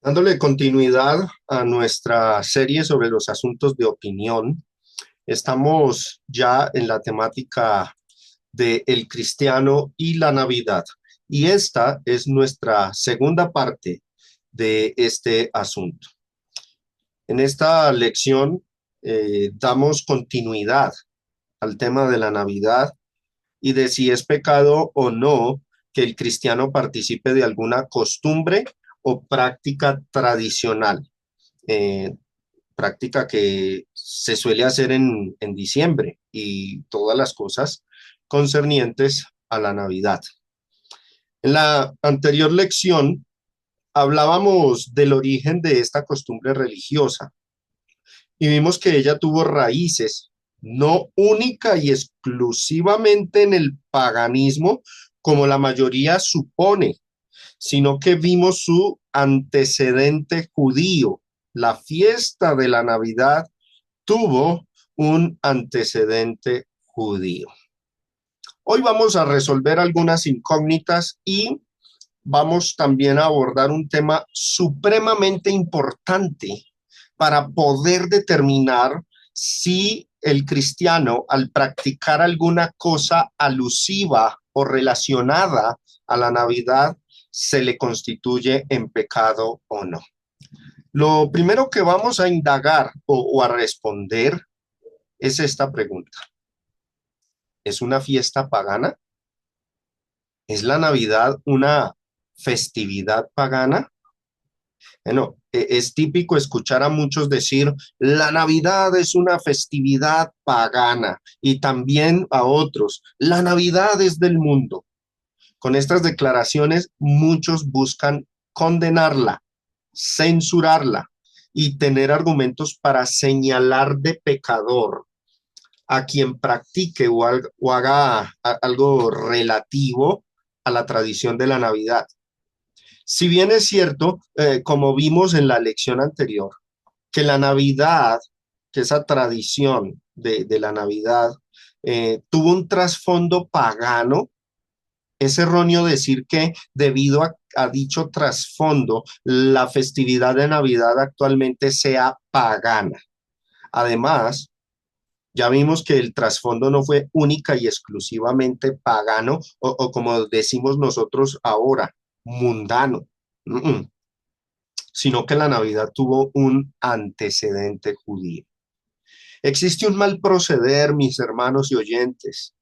Dándole continuidad a nuestra serie sobre los asuntos de opinión, estamos ya en la temática de el cristiano y la Navidad. Y esta es nuestra segunda parte de este asunto. En esta lección damos continuidad al tema de la Navidad y de si es pecado o no que el cristiano participe de alguna costumbre o práctica tradicional, eh, práctica que se suele hacer en diciembre y todas las cosas concernientes a la Navidad. En la anterior lección hablábamos del origen de esta costumbre religiosa y vimos que ella tuvo raíces no única y exclusivamente en el paganismo, como la mayoría supone, sino que vimos su antecedente judío. La fiesta de la Navidad tuvo un antecedente judío. Hoy vamos a resolver algunas incógnitas y vamos también a abordar un tema supremamente importante para poder determinar si el cristiano, al practicar alguna cosa alusiva o relacionada a la Navidad, se le constituye en pecado o no. Lo primero que vamos a indagar o a responder es esta pregunta. ¿Es una fiesta pagana? ¿Es la Navidad una festividad pagana? Bueno, es típico escuchar a muchos decir, la Navidad es una festividad pagana y también a otros, la Navidad es del mundo. Con estas declaraciones, muchos buscan condenarla, censurarla y tener argumentos para señalar de pecador a quien practique o haga algo relativo a la tradición de la Navidad. Si bien es cierto, como vimos en la lección anterior, que la Navidad, que esa tradición de la Navidad, tuvo un trasfondo pagano, es erróneo decir que debido a dicho trasfondo, la festividad de Navidad actualmente sea pagana. Además, ya vimos que el trasfondo no fue única y exclusivamente pagano o como decimos nosotros ahora, mundano. Mm, mm. Sino que la Navidad tuvo un antecedente judío. Existe un mal proceder, mis hermanos y oyentes.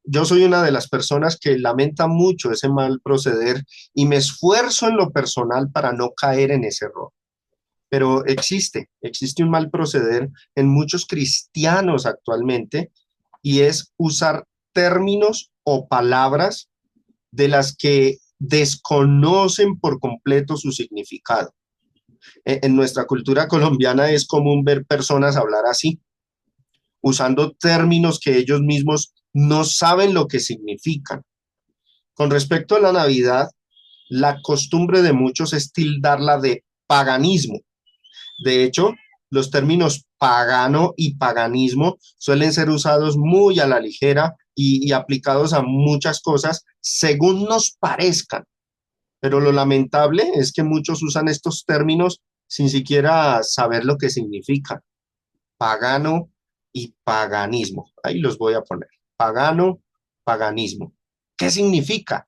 Yo soy una de las personas que lamenta mucho ese mal proceder y me esfuerzo en lo personal para no caer en ese error. Pero existe un mal proceder en muchos cristianos actualmente y es usar términos o palabras de las que desconocen por completo su significado. En nuestra cultura colombiana es común ver personas hablar así, usando términos que ellos mismos no saben lo que significan. Con respecto a la Navidad, la costumbre de muchos es tildarla de paganismo. De hecho, los términos pagano y paganismo suelen ser usados muy a la ligera y aplicados a muchas cosas según nos parezcan. Pero lo lamentable es que muchos usan estos términos sin siquiera saber lo que significan. Pagano y paganismo. Ahí los voy a poner. Pagano, paganismo. ¿Qué significa?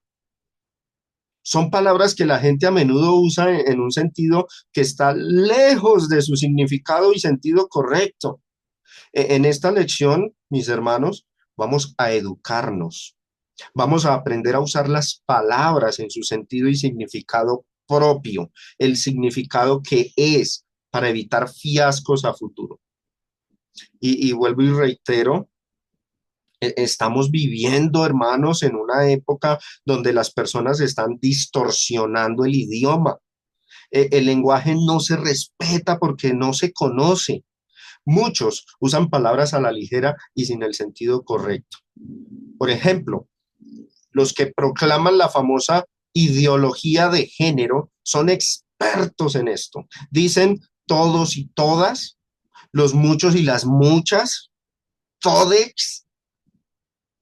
Son palabras que la gente a menudo usa en un sentido que está lejos de su significado y sentido correcto. En esta lección, mis hermanos, vamos a educarnos. Vamos a aprender a usar las palabras en su sentido y significado propio, el significado que es para evitar fiascos a futuro. Y vuelvo y reitero, estamos viviendo, hermanos, en una época donde las personas están distorsionando el idioma. El lenguaje no se respeta porque no se conoce. Muchos usan palabras a la ligera y sin el sentido correcto. Por ejemplo, los que proclaman la famosa ideología de género son expertos en esto. Dicen todos y todas, los muchos y las muchas, todex,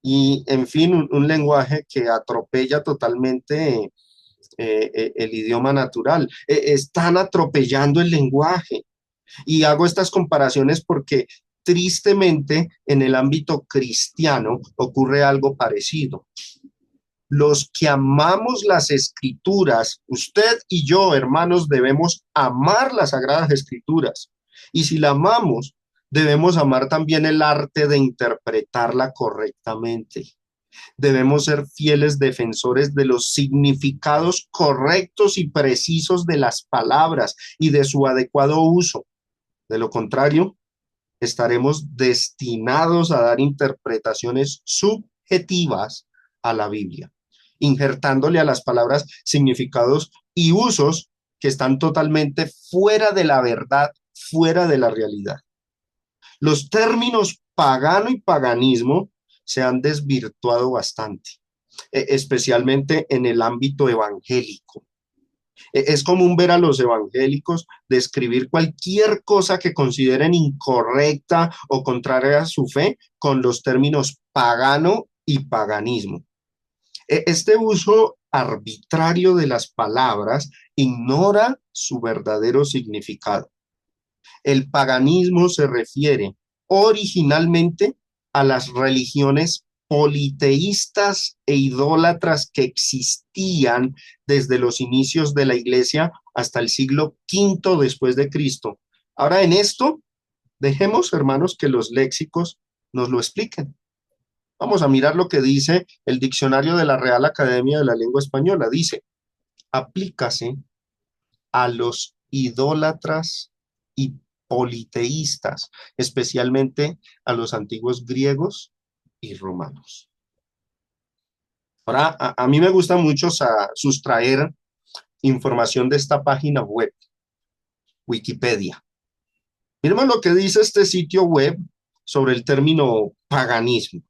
y en fin, un lenguaje que atropella totalmente el idioma natural. Están atropellando el lenguaje. Y hago estas comparaciones porque tristemente en el ámbito cristiano ocurre algo parecido. Los que amamos las escrituras, usted y yo, hermanos, debemos amar las sagradas escrituras. Y si la amamos, debemos amar también el arte de interpretarla correctamente. Debemos ser fieles defensores de los significados correctos y precisos de las palabras y de su adecuado uso. De lo contrario, estaremos destinados a dar interpretaciones subjetivas a la Biblia, injertándole a las palabras significados y usos que están totalmente fuera de la verdad, fuera de la realidad. Los términos pagano y paganismo se han desvirtuado bastante, especialmente en el ámbito evangélico. Es común ver a los evangélicos describir cualquier cosa que consideren incorrecta o contraria a su fe con los términos pagano y paganismo. Este uso arbitrario de las palabras ignora su verdadero significado. El paganismo se refiere originalmente a las religiones politeístas e idólatras que existían desde los inicios de la iglesia hasta el siglo V después de Cristo. Ahora en esto, dejemos, hermanos, que los léxicos nos lo expliquen. Vamos a mirar lo que dice el diccionario de la Real Academia de la Lengua Española. Dice, aplícase a los idólatras y politeístas, especialmente a los antiguos griegos y romanos. Ahora, a mí me gusta mucho sustraer información de esta página web, Wikipedia. Miremos lo que dice este sitio web sobre el término paganismo.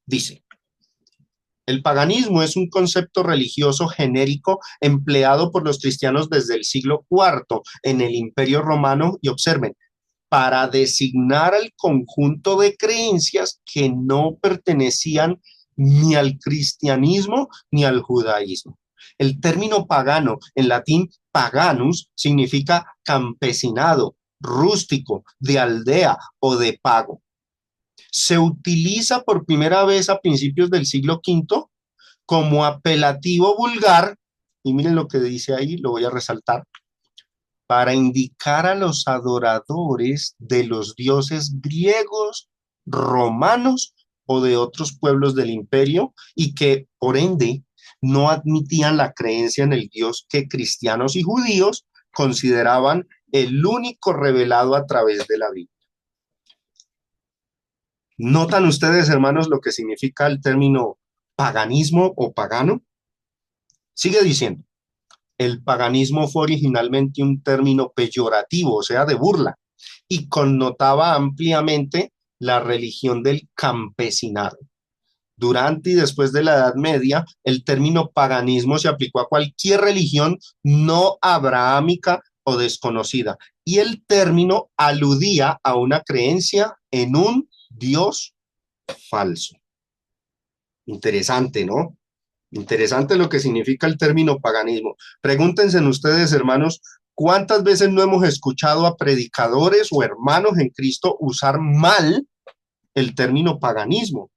Dice, el paganismo es un concepto religioso genérico empleado por los cristianos desde el siglo IV en el Imperio Romano, y observen, para designar al conjunto de creencias que no pertenecían ni al cristianismo ni al judaísmo. El término pagano, en latín paganus, significa campesinado, rústico, de aldea o de pago. Se utiliza por primera vez a principios del siglo V como apelativo vulgar, y miren lo que dice ahí, lo voy a resaltar, para indicar a los adoradores de los dioses griegos, romanos o de otros pueblos del imperio, y que, por ende, no admitían la creencia en el Dios que cristianos y judíos consideraban el único revelado a través de la Biblia. ¿Notan ustedes, hermanos, lo que significa el término paganismo o pagano? Sigue diciendo, el paganismo fue originalmente un término peyorativo, o sea, de burla, y connotaba ampliamente la religión del campesinado. Durante y después de la Edad Media, el término paganismo se aplicó a cualquier religión no abrahámica o desconocida, y el término aludía a una creencia en un Dios falso. Interesante, ¿no? Interesante lo que significa el término paganismo. Pregúntense ustedes, hermanos, ¿cuántas veces no hemos escuchado a predicadores o hermanos en Cristo usar mal el término paganismo?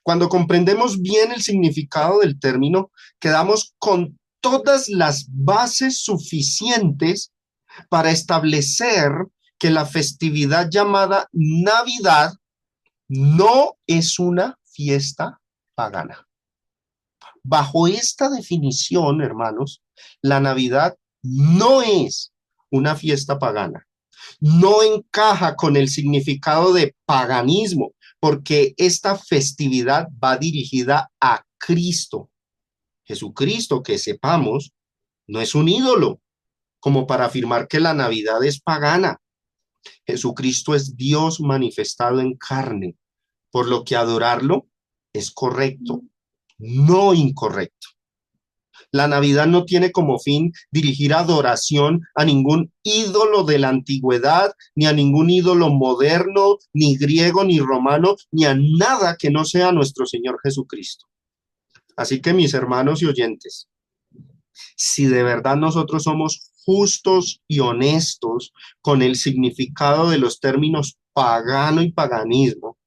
Cuando comprendemos bien el significado del término, quedamos con todas las bases suficientes para establecer que la festividad llamada Navidad no es una fiesta pagana. Bajo esta definición, hermanos, la Navidad no es una fiesta pagana. No encaja con el significado de paganismo, porque esta festividad va dirigida a Cristo. Jesucristo, que sepamos, no es un ídolo, como para afirmar que la Navidad es pagana. Jesucristo es Dios manifestado en carne, por lo que adorarlo es correcto, no incorrecto. La Navidad no tiene como fin dirigir adoración a ningún ídolo de la antigüedad, ni a ningún ídolo moderno, ni griego, ni romano, ni a nada que no sea nuestro Señor Jesucristo. Así que mis hermanos y oyentes, Si de verdad nosotros somos justos y honestos con el significado de los términos pagano y paganismo,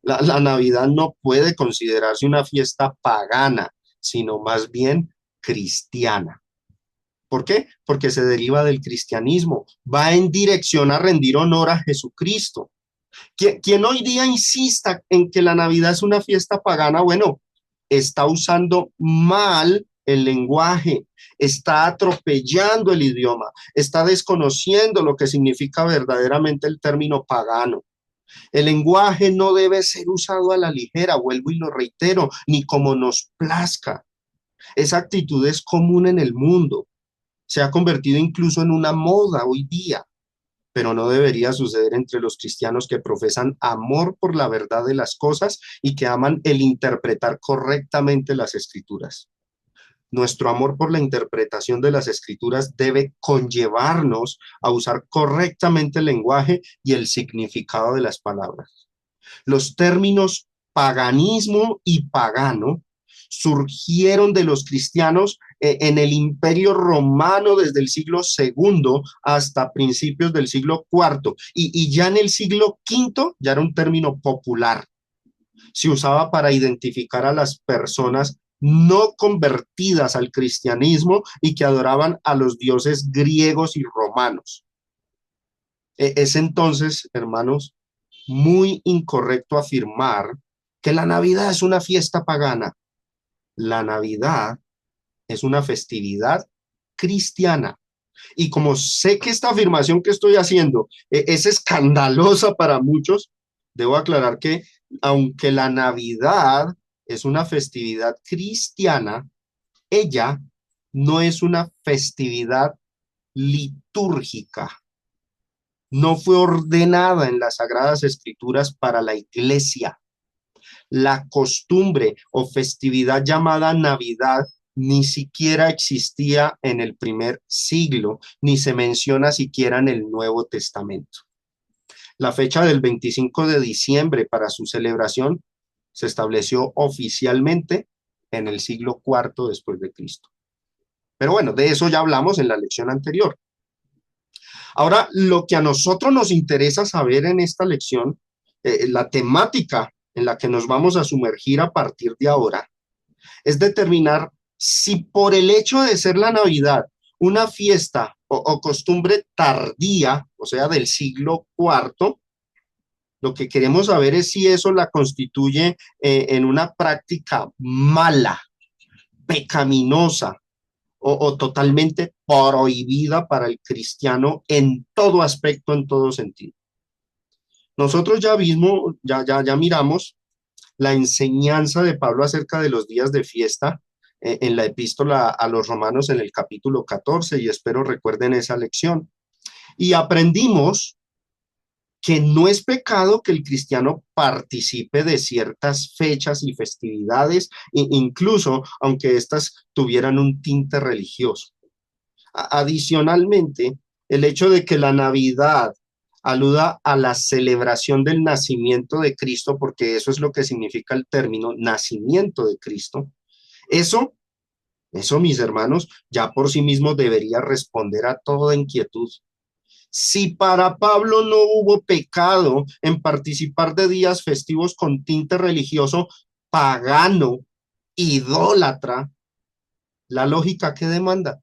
la Navidad no puede considerarse una fiesta pagana, sino más bien cristiana. ¿Por qué? Porque se deriva del cristianismo, va en dirección a rendir honor a Jesucristo. Quien hoy día insista en que la Navidad es una fiesta pagana, bueno, está usando mal el lenguaje, está atropellando el idioma, está desconociendo lo que significa verdaderamente el término pagano. El lenguaje no debe ser usado a la ligera, vuelvo y lo reitero, ni como nos plazca. Esa actitud es común en el mundo, se ha convertido incluso en una moda hoy día, pero no debería suceder entre los cristianos que profesan amor por la verdad de las cosas y que aman el interpretar correctamente las escrituras. Nuestro amor por la interpretación de las escrituras debe conllevarnos a usar correctamente el lenguaje y el significado de las palabras. Los términos paganismo y pagano surgieron de los cristianos en el Imperio Romano desde el siglo segundo hasta principios del siglo cuarto y ya en el siglo quinto ya era un término popular. Se usaba para identificar a las personas no convertidas al cristianismo y que adoraban a los dioses griegos y romanos. Es entonces, hermanos, muy incorrecto afirmar que la Navidad es una fiesta pagana. La Navidad es una festividad cristiana. Y como sé que esta afirmación que estoy haciendo es escandalosa para muchos, debo aclarar que aunque la Navidad es una festividad cristiana, ella no es una festividad litúrgica. No fue ordenada en las Sagradas Escrituras para la iglesia. La costumbre o festividad llamada Navidad ni siquiera existía en el primer siglo, ni se menciona siquiera en el Nuevo Testamento. La fecha del 25 de diciembre para su celebración se estableció oficialmente en el siglo cuarto después de Cristo. Pero bueno, de eso ya hablamos en la lección anterior. Ahora, lo que a nosotros nos interesa saber en esta lección, la temática en la que nos vamos a sumergir a partir de ahora, es determinar si por el hecho de ser la Navidad una fiesta o costumbre tardía, o sea, del siglo cuarto, lo que queremos saber es si eso la constituye en una práctica mala, pecaminosa o totalmente prohibida para el cristiano en todo aspecto, en todo sentido. Nosotros ya miramos la enseñanza de Pablo acerca de los días de fiesta en la epístola a los romanos en el capítulo 14 y espero recuerden esa lección. Y aprendimos que no es pecado que el cristiano participe de ciertas fechas y festividades, incluso aunque éstas tuvieran un tinte religioso. Adicionalmente, el hecho de que la Navidad aluda a la celebración del nacimiento de Cristo, porque eso es lo que significa el término nacimiento de Cristo, eso, mis hermanos, ya por sí mismo debería responder a toda inquietud. Si para Pablo no hubo pecado en participar de días festivos con tinte religioso, pagano, idólatra, ¿la lógica qué demanda?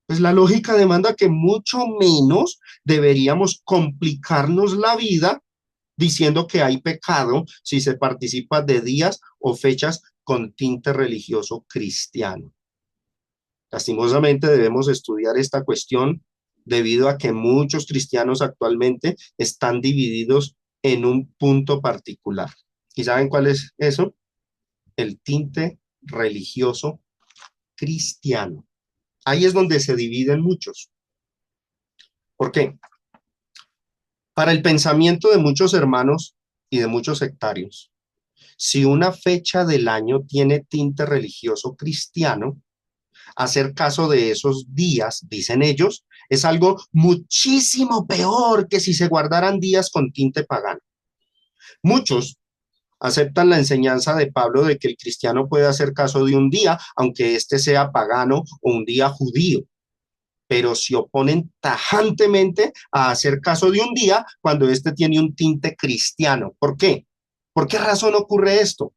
Pues la lógica demanda que mucho menos deberíamos complicarnos la vida diciendo que hay pecado si se participa de días o fechas con tinte religioso cristiano. Lastimosamente debemos estudiar esta cuestión debido a que muchos cristianos actualmente están divididos en un punto particular. ¿Y saben cuál es eso? El tinte religioso cristiano. Ahí es donde se dividen muchos. ¿Por qué? Para el pensamiento de muchos hermanos y de muchos sectarios, si una fecha del año tiene tinte religioso cristiano, hacer caso de esos días, dicen ellos, es algo muchísimo peor que si se guardaran días con tinte pagano. Muchos Aceptan la enseñanza de Pablo de que el cristiano puede hacer caso de un día, aunque éste sea pagano o un día judío, pero se oponen tajantemente a hacer caso de un día cuando éste tiene un tinte cristiano. ¿Por qué? ¿Por qué razón ocurre esto?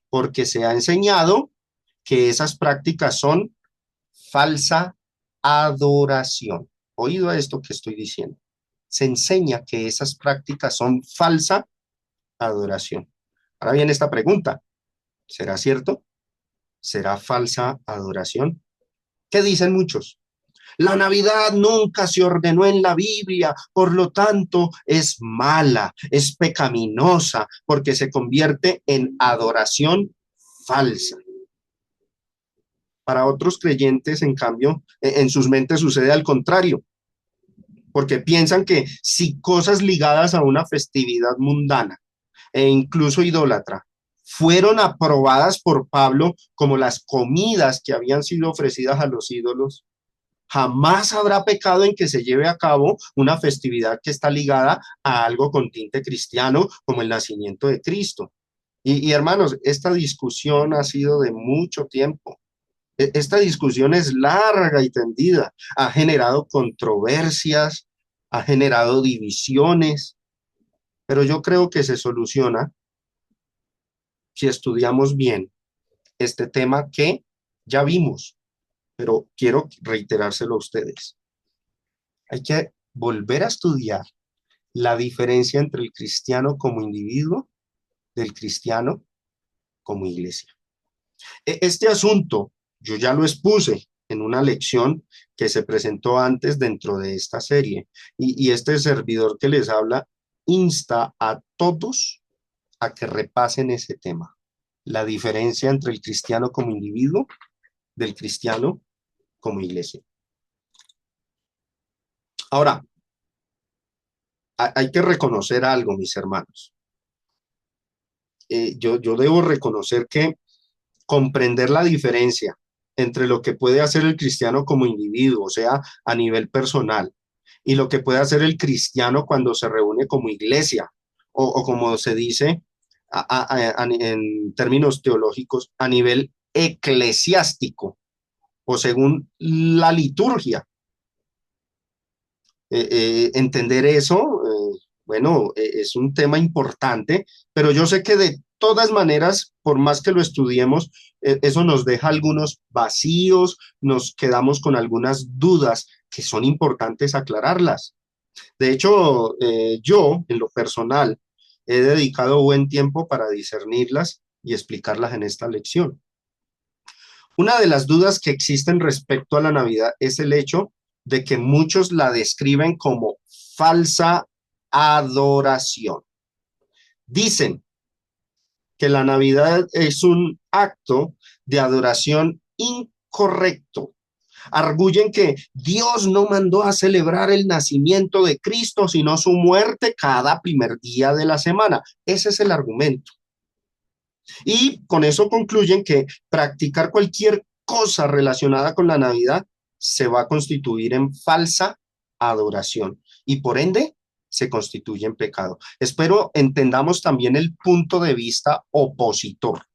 Porque se ha enseñado que esas prácticas son falsa adoración. Oído a esto que estoy diciendo. Se enseña que esas prácticas son falsa adoración. Ahora viene esta pregunta. ¿Será cierto? ¿Será falsa adoración? ¿Qué dicen muchos? La Navidad nunca se ordenó en la Biblia, por lo tanto es mala, es pecaminosa, porque se convierte en adoración falsa. Para otros creyentes, en cambio, en sus mentes sucede al contrario, porque piensan que si cosas ligadas a una festividad mundana e incluso idólatra fueron aprobadas por Pablo como las comidas que habían sido ofrecidas a los ídolos, jamás habrá pecado en que se lleve a cabo una festividad que está ligada a algo con tinte cristiano, como el nacimiento de Cristo. Hermanos, esta discusión ha sido de mucho tiempo. Esta discusión es larga y tendida, ha generado controversias, ha generado divisiones, pero yo creo que se soluciona si estudiamos bien este tema que ya vimos, pero quiero reiterárselo a ustedes. Hay que volver a estudiar la diferencia entre el cristiano como individuo del cristiano como iglesia. Este asunto yo ya lo expuse en una lección que se presentó antes dentro de esta serie y este servidor que les habla insta a todos a que repasen ese tema, la diferencia entre el cristiano como individuo del cristiano como iglesia. Ahora, hay que reconocer algo, mis hermanos. Yo debo reconocer que comprender la diferencia entre lo que puede hacer el cristiano como individuo, o sea, a nivel personal, y lo que puede hacer el cristiano cuando se reúne como iglesia, o como se dice en términos teológicos, a nivel eclesiástico, o según la liturgia. Entender eso, bueno, es un tema importante, pero yo sé que de todas maneras, por más que lo estudiemos, eso nos deja algunos vacíos, nos quedamos con algunas dudas que son importantes aclararlas. De hecho, yo, en lo personal, he dedicado buen tiempo para discernirlas y explicarlas en esta lección. Una de las dudas que existen respecto a la Navidad es el hecho de que muchos la describen como falsa adoración. Dicen que la Navidad es un acto de adoración incorrecto. Arguyen que Dios no mandó a celebrar el nacimiento de Cristo, sino su muerte cada primer día de la semana. Ese es el argumento. Y con eso concluyen que practicar cualquier cosa relacionada con la Navidad se va a constituir en falsa adoración y por ende se constituye en pecado. Espero entendamos también el punto de vista opositor,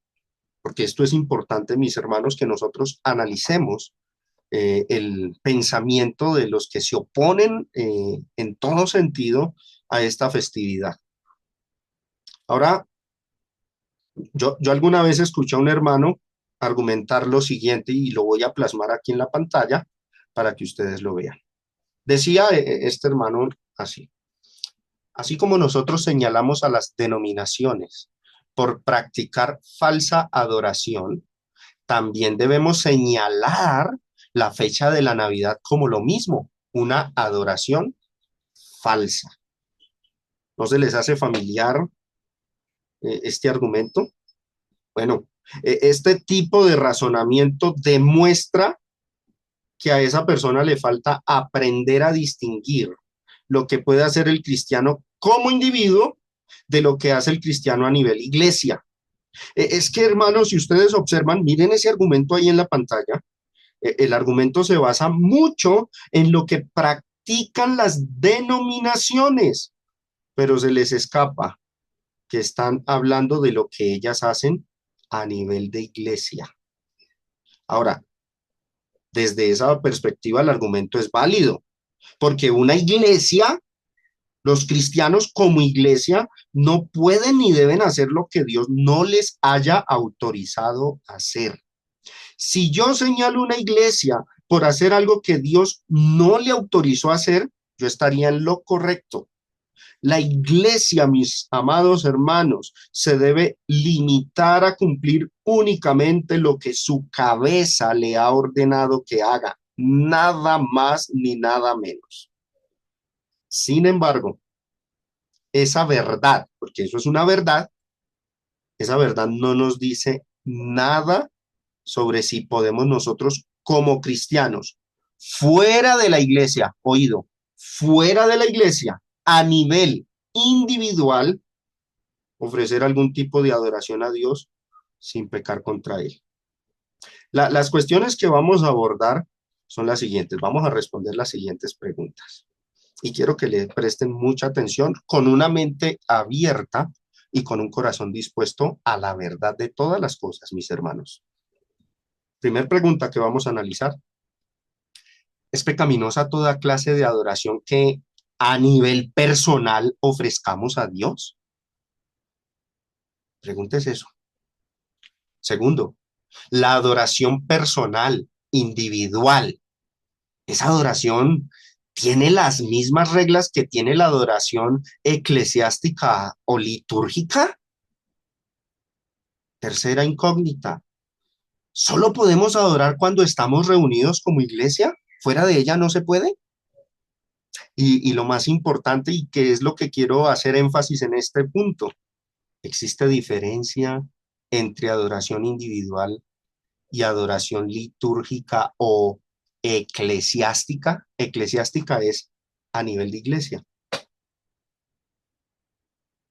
porque esto es importante, mis hermanos, que nosotros analicemos el pensamiento de los que se oponen en todo sentido a esta festividad. Ahora, yo alguna vez escuché a un hermano argumentar lo siguiente y lo voy a plasmar aquí en la pantalla para que ustedes lo vean. Decía este hermano así: así como nosotros señalamos a las denominaciones por practicar falsa adoración, también debemos señalar la fecha de la Navidad como lo mismo, una adoración falsa. ¿No se les hace familiar este argumento? Bueno, este tipo de razonamiento demuestra que a esa persona le falta aprender a distinguir lo que puede hacer el cristiano como individuo de lo que hace el cristiano a nivel iglesia. Es que, hermanos, si ustedes observan, miren ese argumento ahí en la pantalla. El argumento se basa mucho en lo que practican las denominaciones, pero se les escapa que están hablando de lo que ellas hacen a nivel de iglesia. Ahora, desde esa perspectiva el argumento es válido, porque una iglesia, los cristianos como iglesia, no pueden ni deben hacer lo que Dios no les haya autorizado a hacer. Si yo señalo una iglesia por hacer algo que Dios no le autorizó a hacer, yo estaría en lo correcto. La iglesia, mis amados hermanos, se debe limitar a cumplir únicamente lo que su cabeza le ha ordenado que haga, nada más ni nada menos. Sin embargo, esa verdad, porque eso es una verdad, esa verdad no nos dice nada sobre si podemos nosotros como cristianos, fuera de la iglesia, oído, fuera de la iglesia, a nivel individual, ofrecer algún tipo de adoración a Dios sin pecar contra Él. Las cuestiones que vamos a abordar son las siguientes. Vamos a responder las siguientes preguntas. Y quiero que le presten mucha atención con una mente abierta y con un corazón dispuesto a la verdad de todas las cosas, mis hermanos. Primer pregunta que vamos a analizar. ¿Es pecaminosa toda clase de adoración que a nivel personal ofrezcamos a Dios? Pregúntese eso. Segundo, la adoración personal, individual, esa adoración tiene las mismas reglas que tiene la adoración eclesiástica o litúrgica. Tercera incógnita, ¿solo podemos adorar cuando estamos reunidos como iglesia? ¿Fuera de ella no se puede? Y lo más importante, y que es lo que quiero hacer énfasis en este punto, ¿existe diferencia entre adoración individual y adoración litúrgica o eclesiástica? Eclesiástica es a nivel de iglesia.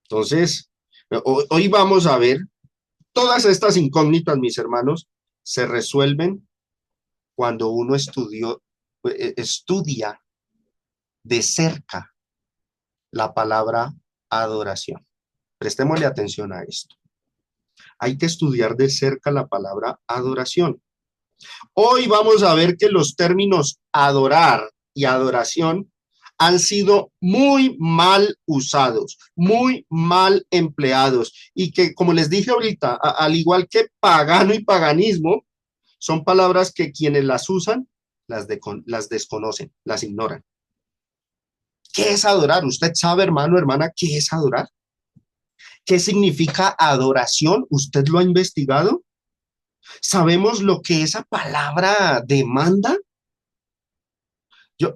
Entonces, hoy vamos a ver todas estas incógnitas, mis hermanos, se resuelven cuando uno estudia de cerca la palabra adoración. Prestémosle atención a esto. Hay que estudiar de cerca la palabra adoración. Hoy vamos a ver que los términos adorar y adoración han sido muy mal usados, muy mal empleados y que, como les dije ahorita, al igual que pagano y paganismo, son palabras que quienes las usan las desconocen, las ignoran. ¿Qué es adorar? ¿Usted sabe, hermano, hermana, qué es adorar? ¿Qué significa adoración? ¿Usted lo ha investigado? ¿Sabemos lo que esa palabra demanda?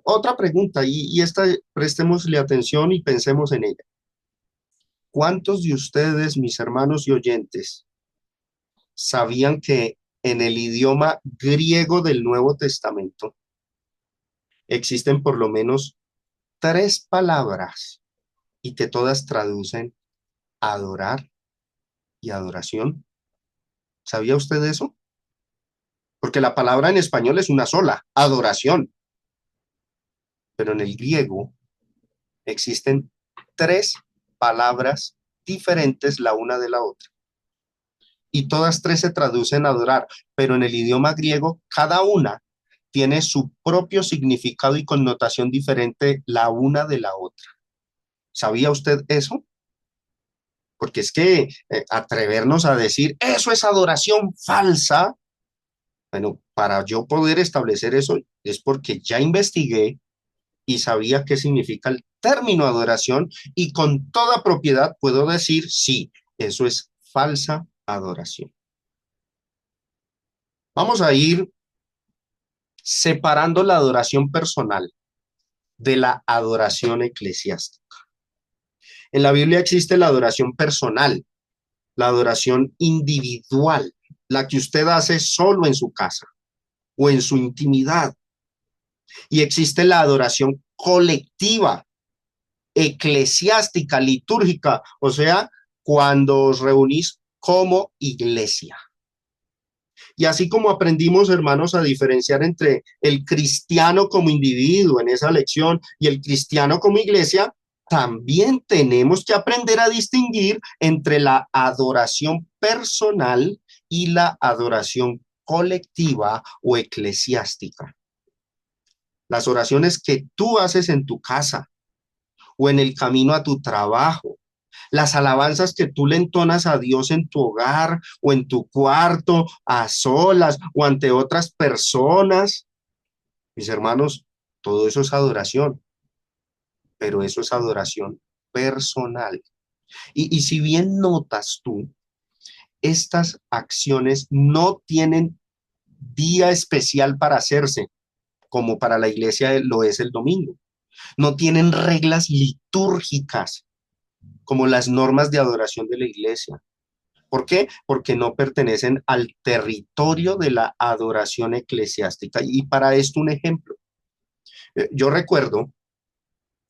Otra pregunta, y esta prestémosle atención y pensemos en ella. ¿Cuántos de ustedes, mis hermanos y oyentes, sabían que en el idioma griego del Nuevo Testamento existen por lo menos 3 palabras y que todas traducen adorar y adoración? ¿Sabía usted eso? Porque la palabra en español es una sola, adoración, pero en el griego existen 3 palabras diferentes la una de la otra. Y todas 3 se traducen adorar, pero en el idioma griego cada una tiene su propio significado y connotación diferente la una de la otra. ¿Sabía usted eso? Porque es que atrevernos a decir eso es adoración falsa, bueno, para yo poder establecer eso es porque ya investigué y sabía qué significa el término adoración y con toda propiedad puedo decir sí, eso es falsa adoración. Vamos a ir separando la adoración personal de la adoración eclesiástica. En la Biblia existe la adoración personal, la adoración individual, la que usted hace solo en su casa o en su intimidad. Y existe la adoración colectiva, eclesiástica, litúrgica, o sea, cuando os reunís como iglesia. Y así como aprendimos, hermanos, a diferenciar entre el cristiano como individuo en esa lección y el cristiano como iglesia, también tenemos que aprender a distinguir entre la adoración personal y la adoración colectiva o eclesiástica. Las oraciones que tú haces en tu casa o en el camino a tu trabajo, las alabanzas que tú le entonas a Dios en tu hogar o en tu cuarto, a solas o ante otras personas, mis hermanos, todo eso es adoración, pero eso es adoración personal. Y si bien notas tú, estas acciones no tienen día especial para hacerse, como para la iglesia lo es el domingo. No tienen reglas litúrgicas, como las normas de adoración de la iglesia. ¿Por qué? Porque no pertenecen al territorio de la adoración eclesiástica. Y para esto un ejemplo. Yo recuerdo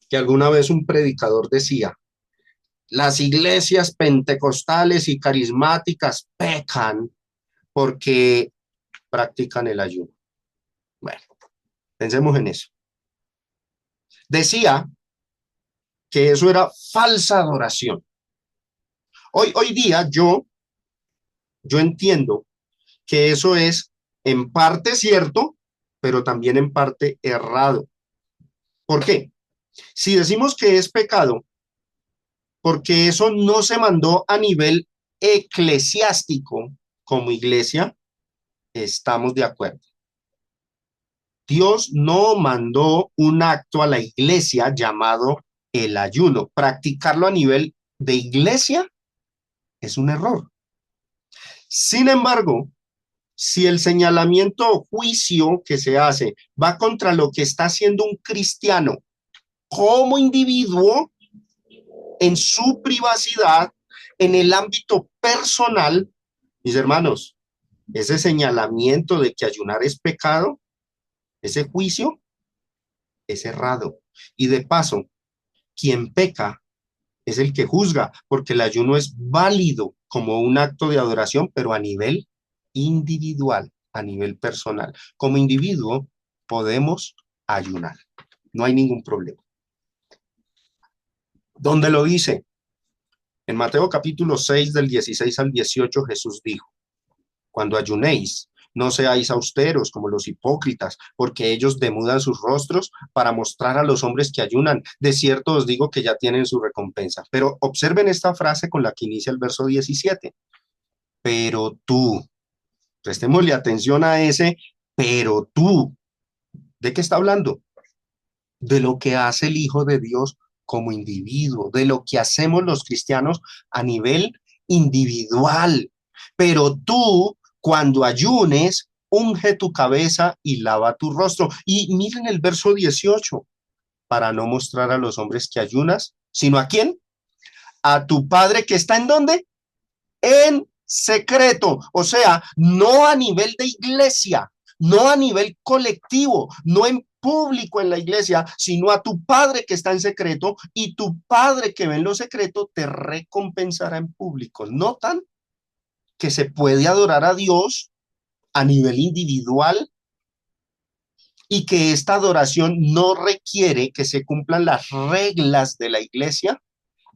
que alguna vez un predicador decía, las iglesias pentecostales y carismáticas pecan porque practican el ayuno. Bueno, pensemos en eso. Decía que eso era falsa adoración. Hoy día yo entiendo que eso es en parte cierto, pero también en parte errado. ¿Por qué? Si decimos que es pecado, porque eso no se mandó a nivel eclesiástico como iglesia, estamos de acuerdo. Dios no mandó un acto a la iglesia llamado el ayuno. Practicarlo a nivel de iglesia es un error. Sin embargo, si el señalamiento o juicio que se hace va contra lo que está haciendo un cristiano como individuo, en su privacidad, en el ámbito personal, mis hermanos, ese señalamiento de que ayunar es pecado, ese juicio es errado. Y de paso, quien peca es el que juzga, porque el ayuno es válido como un acto de adoración, pero a nivel individual, a nivel personal. Como individuo podemos ayunar, no hay ningún problema. ¿Dónde lo dice? En Mateo capítulo 6 del 16 al 18 Jesús dijo, cuando ayunéis, no seáis austeros como los hipócritas, porque ellos demudan sus rostros para mostrar a los hombres que ayunan. De cierto os digo que ya tienen su recompensa. Pero observen esta frase con la que inicia el verso 17. Pero tú, prestémosle atención a ese, pero tú, ¿de qué está hablando? De lo que hace el Hijo de Dios como individuo, de lo que hacemos los cristianos a nivel individual. Pero tú, cuando ayunes, unge tu cabeza y lava tu rostro. Y miren el verso 18, para no mostrar a los hombres que ayunas, sino ¿a quién? A tu Padre que está ¿en dónde? En secreto, o sea, no a nivel de iglesia, no a nivel colectivo, no en público en la iglesia, sino a tu Padre que está en secreto, y tu Padre que ve en lo secreto te recompensará en público. ¿Notan que se puede adorar a Dios a nivel individual y que esta adoración no requiere que se cumplan las reglas de la iglesia?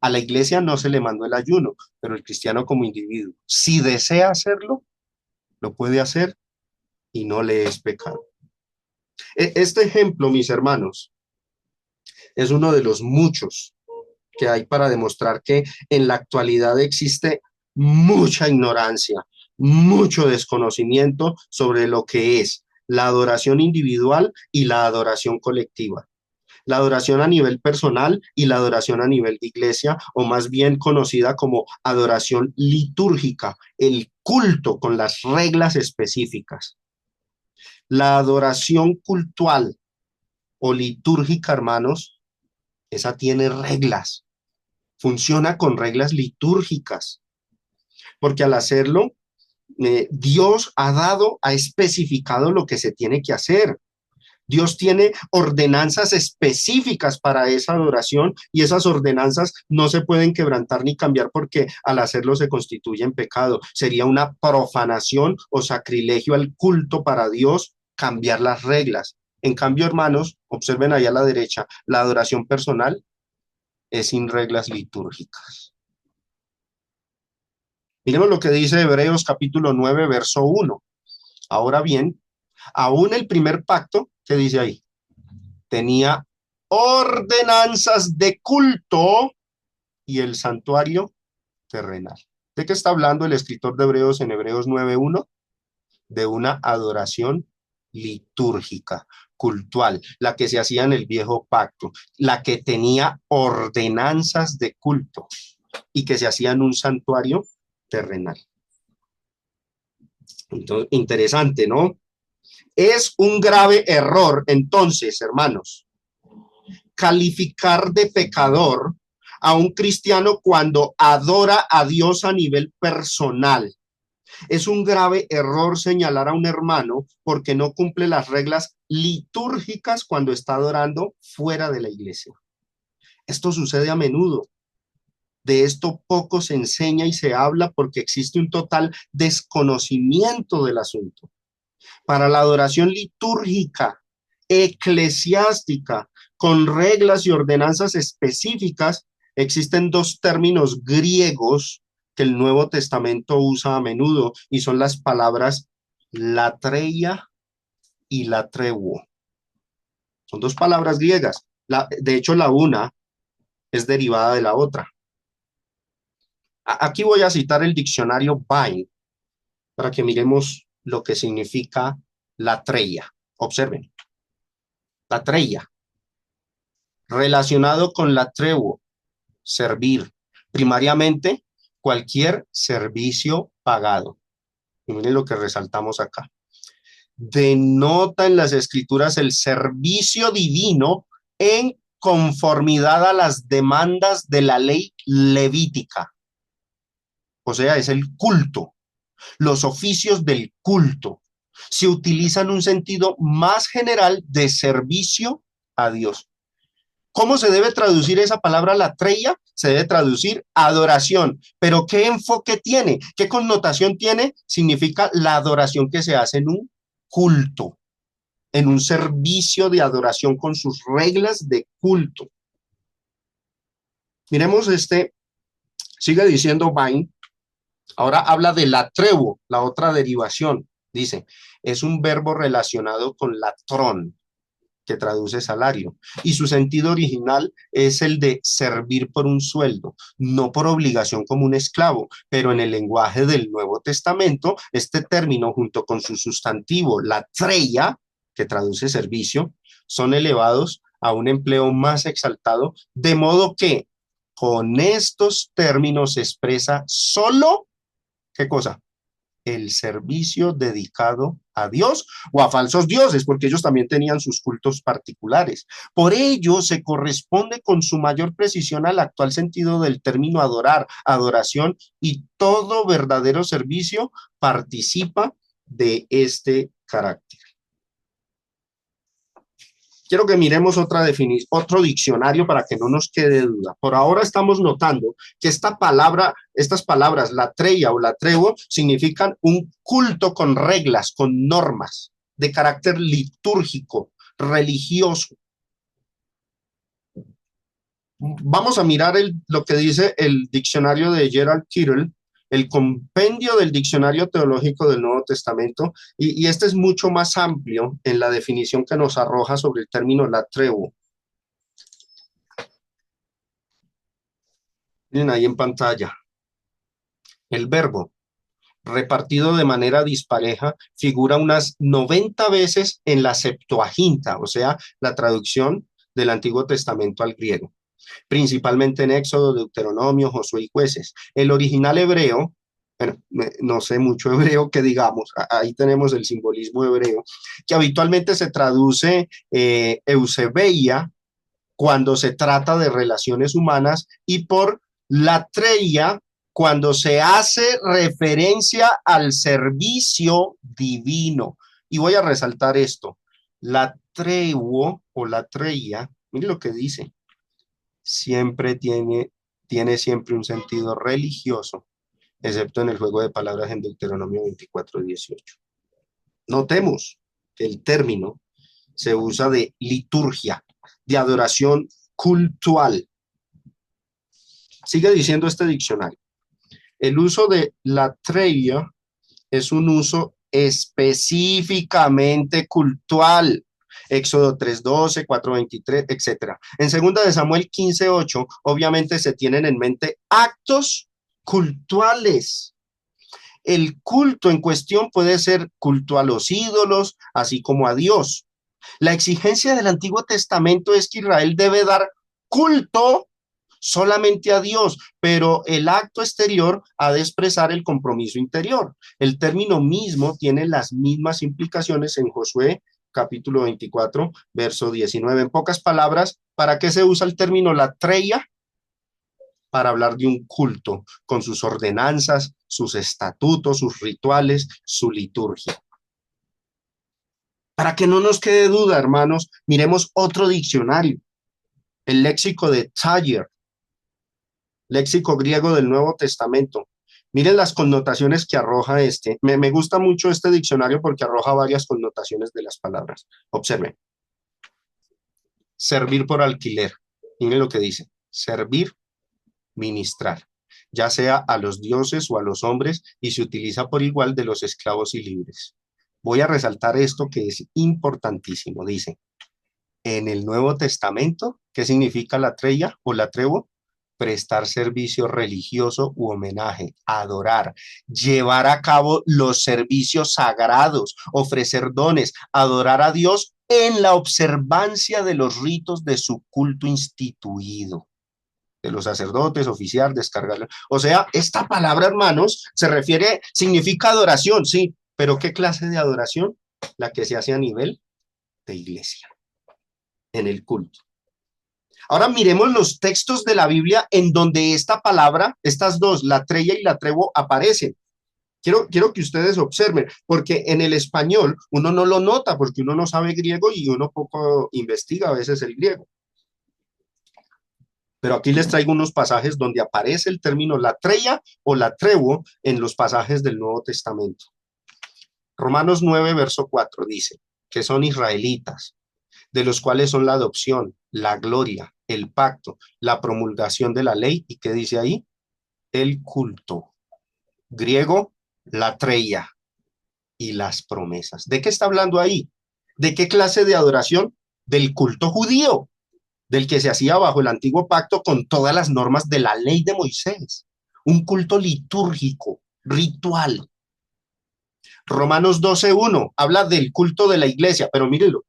A la iglesia no se le mandó el ayuno, pero el cristiano como individuo, si desea hacerlo, lo puede hacer y no le es pecado. Este ejemplo, mis hermanos, es uno de los muchos que hay para demostrar que en la actualidad existe mucha ignorancia, mucho desconocimiento sobre lo que es la adoración individual y la adoración colectiva. La adoración a nivel personal y la adoración a nivel de iglesia, o más bien conocida como adoración litúrgica, el culto con las reglas específicas. La adoración cultual o litúrgica, hermanos, esa tiene reglas, funciona con reglas litúrgicas, porque al hacerlo, Dios ha dado, ha especificado lo que se tiene que hacer. Dios tiene ordenanzas específicas para esa adoración y esas ordenanzas no se pueden quebrantar ni cambiar porque al hacerlo se constituye en pecado. Sería una profanación o sacrilegio al culto para Dios cambiar las reglas. En cambio, hermanos, observen ahí a la derecha, la adoración personal es sin reglas litúrgicas. Miremos lo que dice Hebreos capítulo 9, verso 1. Ahora bien, aún el primer pacto, ¿qué dice ahí? Tenía ordenanzas de culto y el santuario terrenal. ¿De qué está hablando el escritor de Hebreos en Hebreos 9:1? De una adoración litúrgica, cultual, la que se hacía en el viejo pacto, la que tenía ordenanzas de culto y que se hacía en un santuario terrenal. Entonces, interesante, ¿no? Es un grave error, entonces, hermanos, calificar de pecador a un cristiano cuando adora a Dios a nivel personal. Es un grave error señalar a un hermano porque no cumple las reglas litúrgicas cuando está adorando fuera de la iglesia. Esto sucede a menudo. De esto poco se enseña y se habla porque existe un total desconocimiento del asunto. Para la adoración litúrgica, eclesiástica, con reglas y ordenanzas específicas, existen dos términos griegos que el Nuevo Testamento usa a menudo y son las palabras latreia y latreuo. Son dos palabras griegas. De hecho, la una es derivada de la otra. Aquí voy a citar el diccionario Vine para que miremos lo que significa latreia. Observen. Latreia, relacionado con latreuo, servir, primariamente cualquier servicio pagado. Y miren lo que resaltamos acá. Denota en las escrituras el servicio divino en conformidad a las demandas de la ley levítica. O sea, es el culto, los oficios del culto. Se utilizan un sentido más general de servicio a Dios. ¿Cómo se debe traducir esa palabra latreia? Se debe traducir adoración. ¿Pero qué enfoque tiene? ¿Qué connotación tiene? Significa la adoración que se hace en un culto, en un servicio de adoración con sus reglas de culto. Miremos sigue diciendo Vine, ahora habla de latreuo, la otra derivación. Dice, es un verbo relacionado con latrón, que traduce salario, y su sentido original es el de servir por un sueldo, no por obligación como un esclavo, pero en el lenguaje del Nuevo Testamento, este término junto con su sustantivo, latreia, que traduce servicio, son elevados a un empleo más exaltado, de modo que con estos términos se expresa solo, ¿qué cosa? El servicio dedicado a Dios o a falsos dioses, porque ellos también tenían sus cultos particulares. Por ello, se corresponde con su mayor precisión al actual sentido del término adorar, adoración, y todo verdadero servicio participa de este carácter. Quiero que miremos otro diccionario para que no nos quede duda. Por ahora estamos notando que estas palabras, latreia o latreuo, significan un culto con reglas, con normas de carácter litúrgico, religioso. Vamos a mirar lo que dice el diccionario de Gerald Kittle, el compendio del diccionario teológico del Nuevo Testamento, y este es mucho más amplio en la definición que nos arroja sobre el término latreuo. Miren ahí en pantalla. El verbo, repartido de manera dispareja, figura unas 90 veces en la Septuaginta, o sea, la traducción del Antiguo Testamento al griego, principalmente en Éxodo, Deuteronomio, Josué y Jueces. El original hebreo, bueno, no sé mucho hebreo que digamos, ahí tenemos el simbolismo hebreo, que habitualmente se traduce eusebeia cuando se trata de relaciones humanas y por latreia cuando se hace referencia al servicio divino. Y voy a resaltar esto. Latreuo o latreia, mire lo que dice, siempre tiene siempre un sentido religioso, excepto en el juego de palabras en Deuteronomio 24:18. Notemos que el término se usa de liturgia, de adoración cultual. Sigue diciendo este diccionario. El uso de latreia es un uso específicamente cultural. Éxodo 3:12, 4:23, etcétera. En 2 de Samuel 15:8, obviamente se tienen en mente actos cultuales. El culto en cuestión puede ser culto a los ídolos, así como a Dios. La exigencia del Antiguo Testamento es que Israel debe dar culto solamente a Dios, pero el acto exterior ha de expresar el compromiso interior. El término mismo tiene las mismas implicaciones en Josué capítulo 24, verso 19. En pocas palabras, ¿para qué se usa el término latreia? Para hablar de un culto con sus ordenanzas, sus estatutos, sus rituales, su liturgia. Para que no nos quede duda, hermanos, miremos otro diccionario, el léxico de Thayer, léxico griego del Nuevo Testamento. Miren las connotaciones que arroja este. Me gusta mucho este diccionario porque arroja varias connotaciones de las palabras. Observen. Servir por alquiler. Miren lo que dice. Servir, ministrar, ya sea a los dioses o a los hombres, y se utiliza por igual de los esclavos y libres. Voy a resaltar esto que es importantísimo. Dice, en el Nuevo Testamento, ¿qué significa la treya o la trevo? Prestar servicio religioso u homenaje, adorar, llevar a cabo los servicios sagrados, ofrecer dones, adorar a Dios en la observancia de los ritos de su culto instituido, de los sacerdotes, oficiar, descargar. O sea, esta palabra, hermanos, se refiere, significa adoración, sí, pero ¿qué clase de adoración? La que se hace a nivel de iglesia, en el culto. Ahora miremos los textos de la Biblia en donde esta palabra, estas dos, la treya y la trevo, aparecen. Quiero que ustedes observen, porque en el español uno no lo nota, porque uno no sabe griego y uno poco investiga a veces el griego. Pero aquí les traigo unos pasajes donde aparece el término latreia o latrevo en los pasajes del Nuevo Testamento. Romanos 9, verso 4 dice que son israelitas, de los cuales son la adopción, la gloria, el pacto, la promulgación de la ley, ¿y qué dice ahí? El culto. Griego, latreia, y las promesas. ¿De qué está hablando ahí? ¿De qué clase de adoración? Del culto judío, del que se hacía bajo el antiguo pacto con todas las normas de la ley de Moisés. Un culto litúrgico, ritual. Romanos 12:1 habla del culto de la iglesia, pero mírenlo.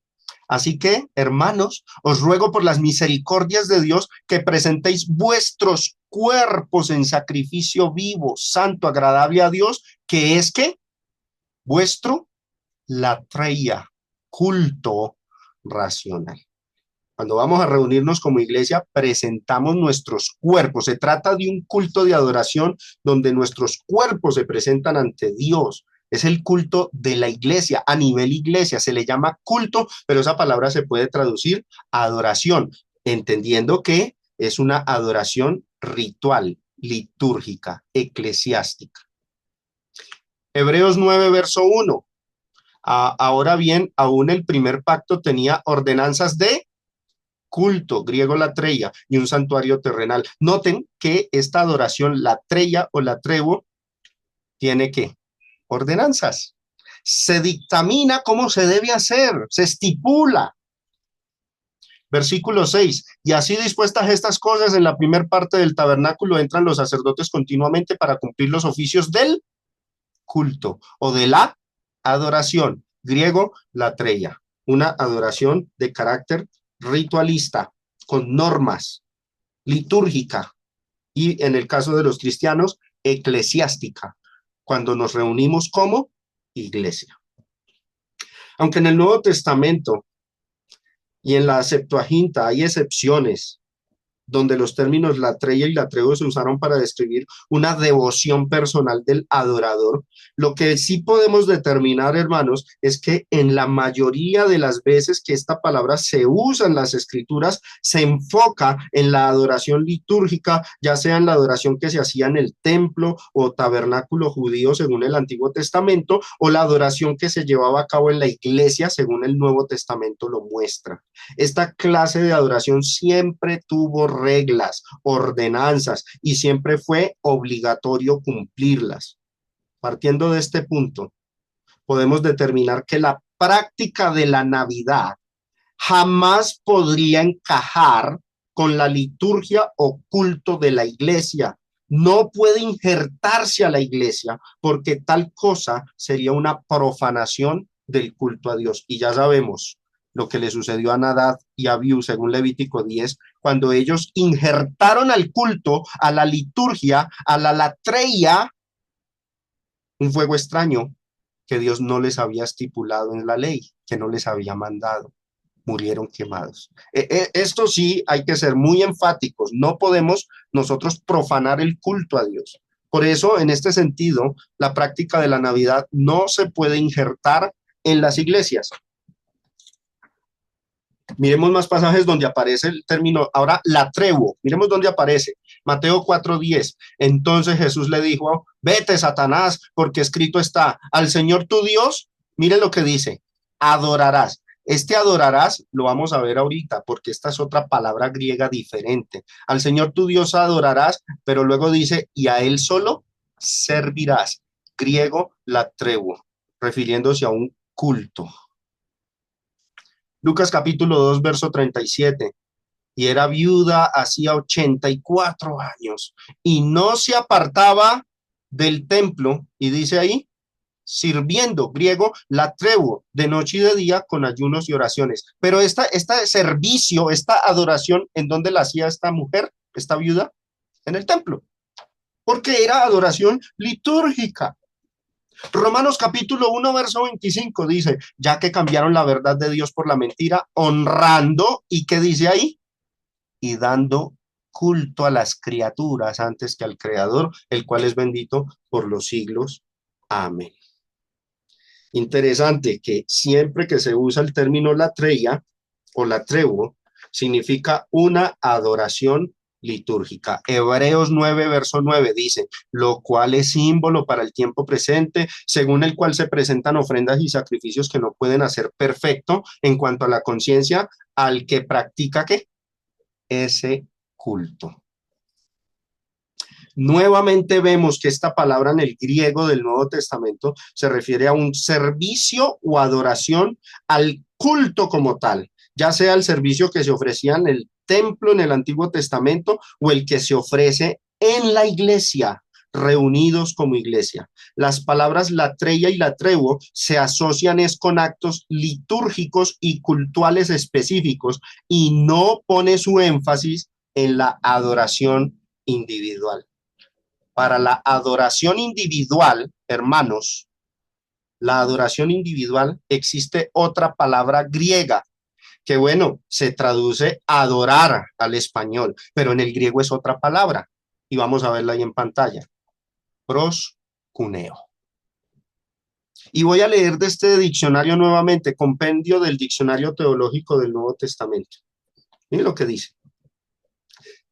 Así que, hermanos, os ruego por las misericordias de Dios que presentéis vuestros cuerpos en sacrificio vivo, santo, agradable a Dios, que es que vuestro latreia, culto racional. Cuando vamos a reunirnos como iglesia, presentamos nuestros cuerpos. Se trata de un culto de adoración donde nuestros cuerpos se presentan ante Dios. Es el culto de la iglesia, a nivel iglesia. Se le llama culto, pero esa palabra se puede traducir a adoración, entendiendo que es una adoración ritual, litúrgica, eclesiástica. Hebreos 9, verso 1. Ahora bien, aún el primer pacto tenía ordenanzas de culto, griego latreia, y un santuario terrenal. Noten que esta adoración latreia o latrevo tiene que ordenanzas. Se dictamina cómo se debe hacer, se estipula. Versículo 6, y así dispuestas estas cosas, en la primer parte del tabernáculo entran los sacerdotes continuamente para cumplir los oficios del culto o de la adoración, griego latreia, una adoración de carácter ritualista, con normas, litúrgica y en el caso de los cristianos, eclesiástica, cuando nos reunimos como iglesia. Aunque en el Nuevo Testamento y en la Septuaginta hay excepciones donde los términos latreia y latreo se usaron para describir una devoción personal del adorador. Lo que sí podemos determinar, hermanos, es que en la mayoría de las veces que esta palabra se usa en las escrituras, se enfoca en la adoración litúrgica, ya sea en la adoración que se hacía en el templo o tabernáculo judío según el Antiguo Testamento, o la adoración que se llevaba a cabo en la iglesia según el Nuevo Testamento lo muestra. Esta clase de adoración siempre tuvo reglas, ordenanzas, y siempre fue obligatorio cumplirlas. Partiendo de este punto, podemos determinar que la práctica de la Navidad jamás podría encajar con la liturgia o culto de la iglesia. No puede injertarse a la iglesia porque tal cosa sería una profanación del culto a Dios. Y ya sabemos lo que le sucedió a Nadab y a Abiú, según Levítico 10, cuando ellos injertaron al culto, a la liturgia, a la latreia, un fuego extraño que Dios no les había estipulado en la ley, que no les había mandado. Murieron quemados. Esto sí hay que ser muy enfáticos. No podemos nosotros profanar el culto a Dios. Por eso, en este sentido, la práctica de la Navidad no se puede injertar en las iglesias. Miremos más pasajes donde aparece el término, ahora latrevo, miremos dónde aparece. Mateo 4:10. Entonces Jesús le dijo, vete, Satanás, porque escrito está, al Señor tu Dios, miren lo que dice, adorarás. Este adorarás lo vamos a ver ahorita, porque esta es otra palabra griega diferente. Al Señor tu Dios adorarás, pero luego dice, y a Él solo servirás. Griego latrevo, refiriéndose a un culto. Lucas capítulo 2, verso 37. Y era viuda hacía 84 años y no se apartaba del templo, y dice ahí, sirviendo, griego, latrevo, de noche y de día con ayunos y oraciones. Pero este servicio, esta adoración, ¿en dónde la hacía esta mujer, esta viuda? En el templo, porque era adoración litúrgica. Romanos capítulo 1, verso 25 dice, ya que cambiaron la verdad de Dios por la mentira, honrando, ¿y qué dice ahí? Y dando culto a las criaturas antes que al Creador, el cual es bendito por los siglos. Amén. Interesante que siempre que se usa el término latreia o latrevo, significa una adoración litúrgica. Hebreos 9, verso 9 dice, lo cual es símbolo para el tiempo presente, según el cual se presentan ofrendas y sacrificios que no pueden hacer perfecto en cuanto a la conciencia al que practica ¿qué? Ese culto. Nuevamente vemos que esta palabra en el griego del Nuevo Testamento se refiere a un servicio o adoración al culto como tal, ya sea el servicio que se ofrecía en el templo en el Antiguo Testamento o el que se ofrece en la iglesia, reunidos como iglesia. Las palabras latreia y latrevo se asocian es con actos litúrgicos y cultuales específicos y no pone su énfasis en la adoración individual. Para la adoración individual, hermanos, la adoración individual existe otra palabra griega que, bueno, se traduce adorar al español, pero en el griego es otra palabra y vamos a verla ahí en pantalla. Proscuneo. Y voy a leer de este diccionario nuevamente, compendio del Diccionario Teológico del Nuevo Testamento. Miren lo que dice.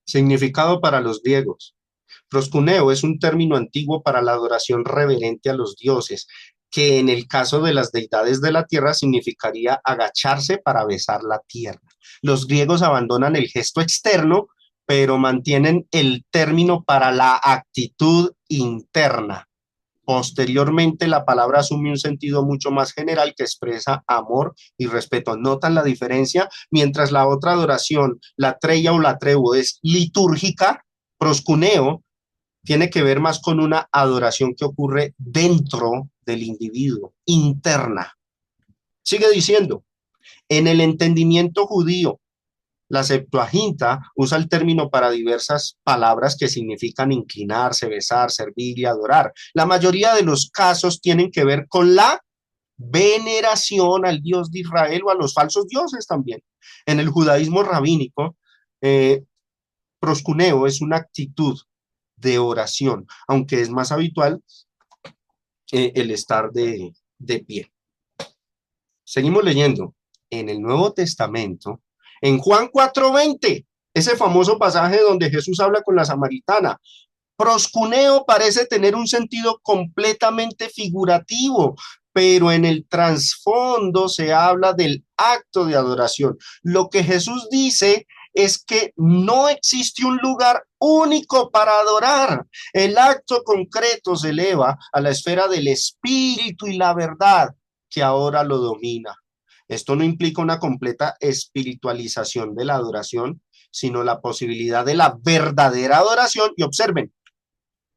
Significado para los griegos. Proscuneo es un término antiguo para la adoración reverente a los dioses, que en el caso de las deidades de la tierra significaría agacharse para besar la tierra. Los griegos abandonan el gesto externo, pero mantienen el término para la actitud interna. Posteriormente, la palabra asume un sentido mucho más general que expresa amor y respeto. ¿Notan la diferencia? Mientras la otra adoración, la treia o la trevo, es litúrgica, proscuneo tiene que ver más con una adoración que ocurre dentro del individuo, interna. Sigue diciendo, en el entendimiento judío, la Septuaginta usa el término para diversas palabras que significan inclinarse, besar, servir y adorar. La mayoría de los casos tienen que ver con la veneración al Dios de Israel o a los falsos dioses también. En el judaísmo rabínico, proscuneo es una actitud de oración, aunque es más habitual el estar de pie. Seguimos leyendo. En el Nuevo Testamento, en Juan 4:20, ese famoso pasaje donde Jesús habla con la samaritana, proscuneo parece tener un sentido completamente figurativo, pero en el trasfondo se habla del acto de adoración. Lo que Jesús dice es que no existe un lugar único para adorar. El acto concreto se eleva a la esfera del espíritu y la verdad que ahora lo domina. Esto no implica una completa espiritualización de la adoración, sino la posibilidad de la verdadera adoración. Y observen,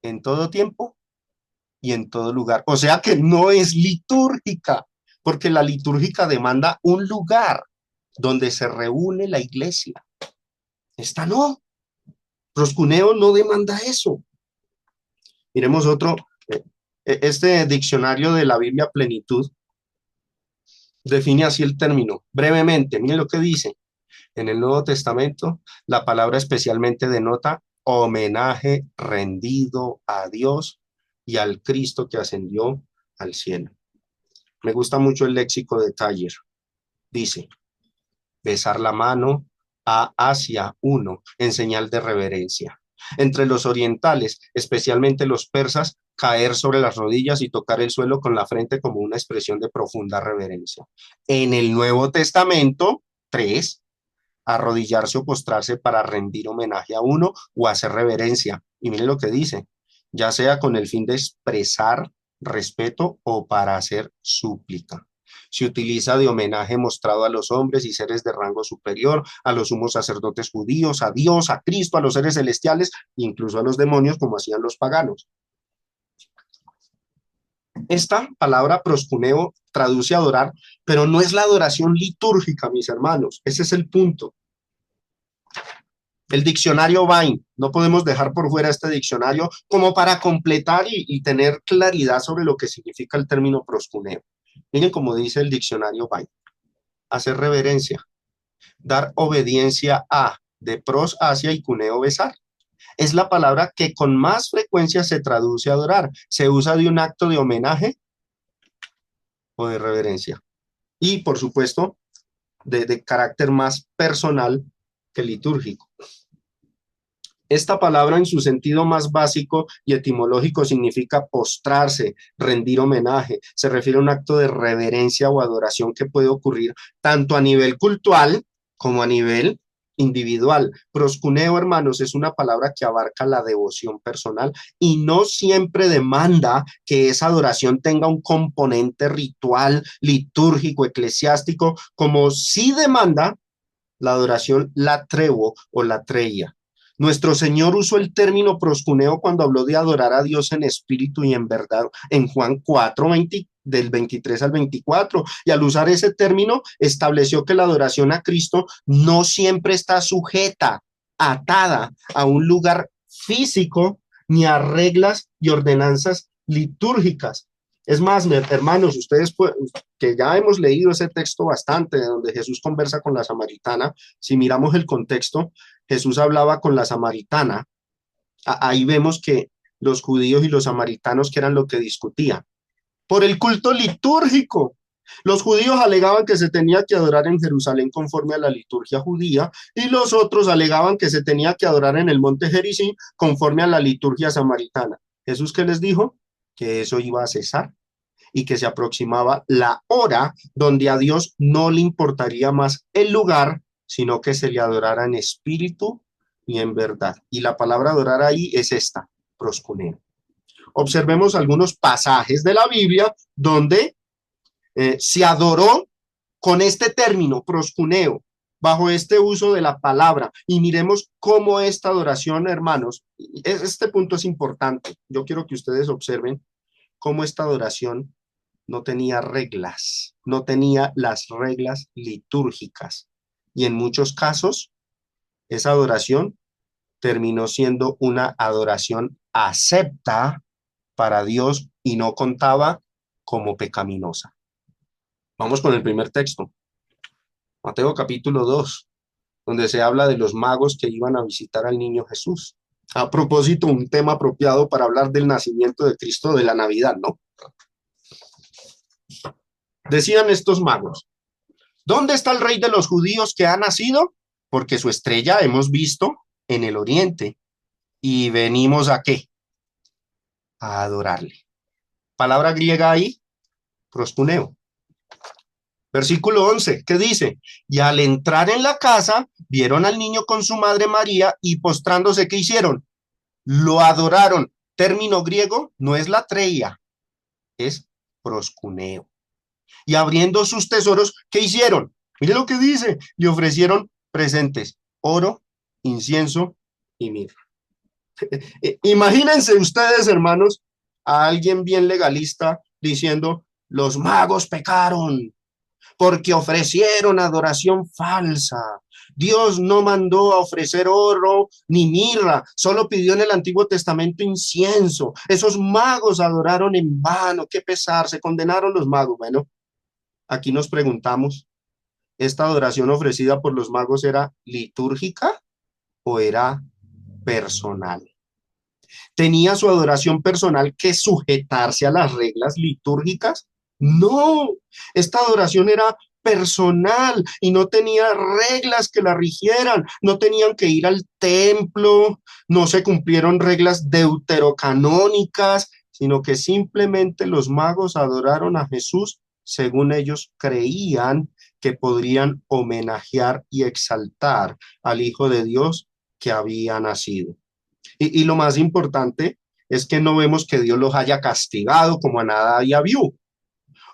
en todo tiempo y en todo lugar. O sea que no es litúrgica, porque la litúrgica demanda un lugar donde se reúne la iglesia. Esta no. Proscuneo no demanda eso. Miremos otro. Este diccionario de la Biblia Plenitud define así el término. Brevemente, miren lo que dice. En el Nuevo Testamento, la palabra especialmente denota homenaje rendido a Dios y al Cristo que ascendió al cielo. Me gusta mucho el léxico de Taller. Dice, besar la mano hacia uno en señal de reverencia. Entre los orientales, especialmente los persas, caer sobre las rodillas y tocar el suelo con la frente como una expresión de profunda reverencia. En el Nuevo Testamento, 3, arrodillarse o postrarse para rendir homenaje a uno o hacer reverencia. Y mire lo que dice, ya sea con el fin de expresar respeto o para hacer súplica. Se utiliza de homenaje mostrado a los hombres y seres de rango superior, a los sumos sacerdotes judíos, a Dios, a Cristo, a los seres celestiales, incluso a los demonios, como hacían los paganos. Esta palabra proscuneo traduce adorar, pero no es la adoración litúrgica, mis hermanos. Ese es el punto. El diccionario Vine, no podemos dejar por fuera este diccionario como para completar y tener claridad sobre lo que significa el término proscuneo. Miren cómo dice el diccionario Vine. Hacer reverencia, dar obediencia a, de pros hacia y cuneo besar. Es la palabra que con más frecuencia se traduce adorar. Se usa de un acto de homenaje o de reverencia. Y, por supuesto, de carácter más personal que litúrgico. Esta palabra en su sentido más básico y etimológico significa postrarse, rendir homenaje. Se refiere a un acto de reverencia o adoración que puede ocurrir tanto a nivel cultural como a nivel individual. Proscuneo, hermanos, es una palabra que abarca la devoción personal y no siempre demanda que esa adoración tenga un componente ritual, litúrgico, eclesiástico, como sí demanda la adoración latrevo o latreia. Nuestro Señor usó el término proscuneo cuando habló de adorar a Dios en espíritu y en verdad en Juan 4, del 23 al 24. Y al usar ese término, estableció que la adoración a Cristo no siempre está sujeta, atada a un lugar físico ni a reglas y ordenanzas litúrgicas. Es más, hermanos, ustedes que ya hemos leído ese texto bastante, donde Jesús conversa con la samaritana, si miramos el contexto, Jesús hablaba con la samaritana. Ahí vemos que los judíos y los samaritanos, que eran lo que discutían, por el culto litúrgico. Los judíos alegaban que se tenía que adorar en Jerusalén conforme a la liturgia judía y los otros alegaban que se tenía que adorar en el monte Gerizim conforme a la liturgia samaritana. ¿Jesús qué les dijo? Que eso iba a cesar y que se aproximaba la hora donde a Dios no le importaría más el lugar, sino que se le adorara en espíritu y en verdad. Y la palabra adorar ahí es esta, proscuneo. Observemos algunos pasajes de la Biblia donde se adoró con este término, proscuneo, bajo este uso de la palabra. Y miremos cómo esta adoración, hermanos, este punto es importante. Yo quiero que ustedes observen cómo esta adoración no tenía reglas, no tenía las reglas litúrgicas. Y en muchos casos, esa adoración terminó siendo una adoración acepta para Dios y no contaba como pecaminosa. Vamos con el primer texto, Mateo capítulo 2, donde se habla de los magos que iban a visitar al niño Jesús. A propósito, un tema apropiado para hablar del nacimiento de Cristo, de la Navidad, ¿no? Decían estos magos, ¿dónde está el rey de los judíos que ha nacido? Porque su estrella hemos visto en el oriente y venimos ¿a qué? A adorarle. Palabra griega ahí, proscuneo. Versículo 11, ¿qué dice? Y al entrar en la casa, vieron al niño con su madre María y postrándose, ¿qué hicieron? Lo adoraron. Término griego no es latreia, es proscuneo. Y abriendo sus tesoros, ¿qué hicieron? Mire lo que dice, le ofrecieron presentes, oro, incienso y mirra. Imagínense ustedes, hermanos, a alguien bien legalista diciendo, los magos pecaron porque ofrecieron adoración falsa. Dios no mandó a ofrecer oro ni mirra, solo pidió en el Antiguo Testamento incienso. Esos magos adoraron en vano, qué pesar, se condenaron los magos. Bueno, aquí nos preguntamos, ¿esta adoración ofrecida por los magos era litúrgica o era personal? ¿Tenía su adoración personal que sujetarse a las reglas litúrgicas? No, esta adoración era personal y no tenía reglas que la rigieran, no tenían que ir al templo, no se cumplieron reglas deuterocanónicas, sino que simplemente los magos adoraron a Jesús según ellos creían que podrían homenajear y exaltar al Hijo de Dios que había nacido. Y lo más importante es que no vemos que Dios los haya castigado como a Nadab y Abiú,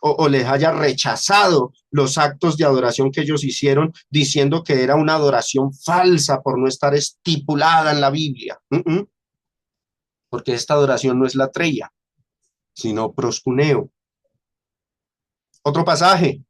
o les haya rechazado los actos de adoración que ellos hicieron, diciendo que era una adoración falsa por no estar estipulada en la Biblia. Porque esta adoración no es latreia, sino proscuneo. Otro pasaje,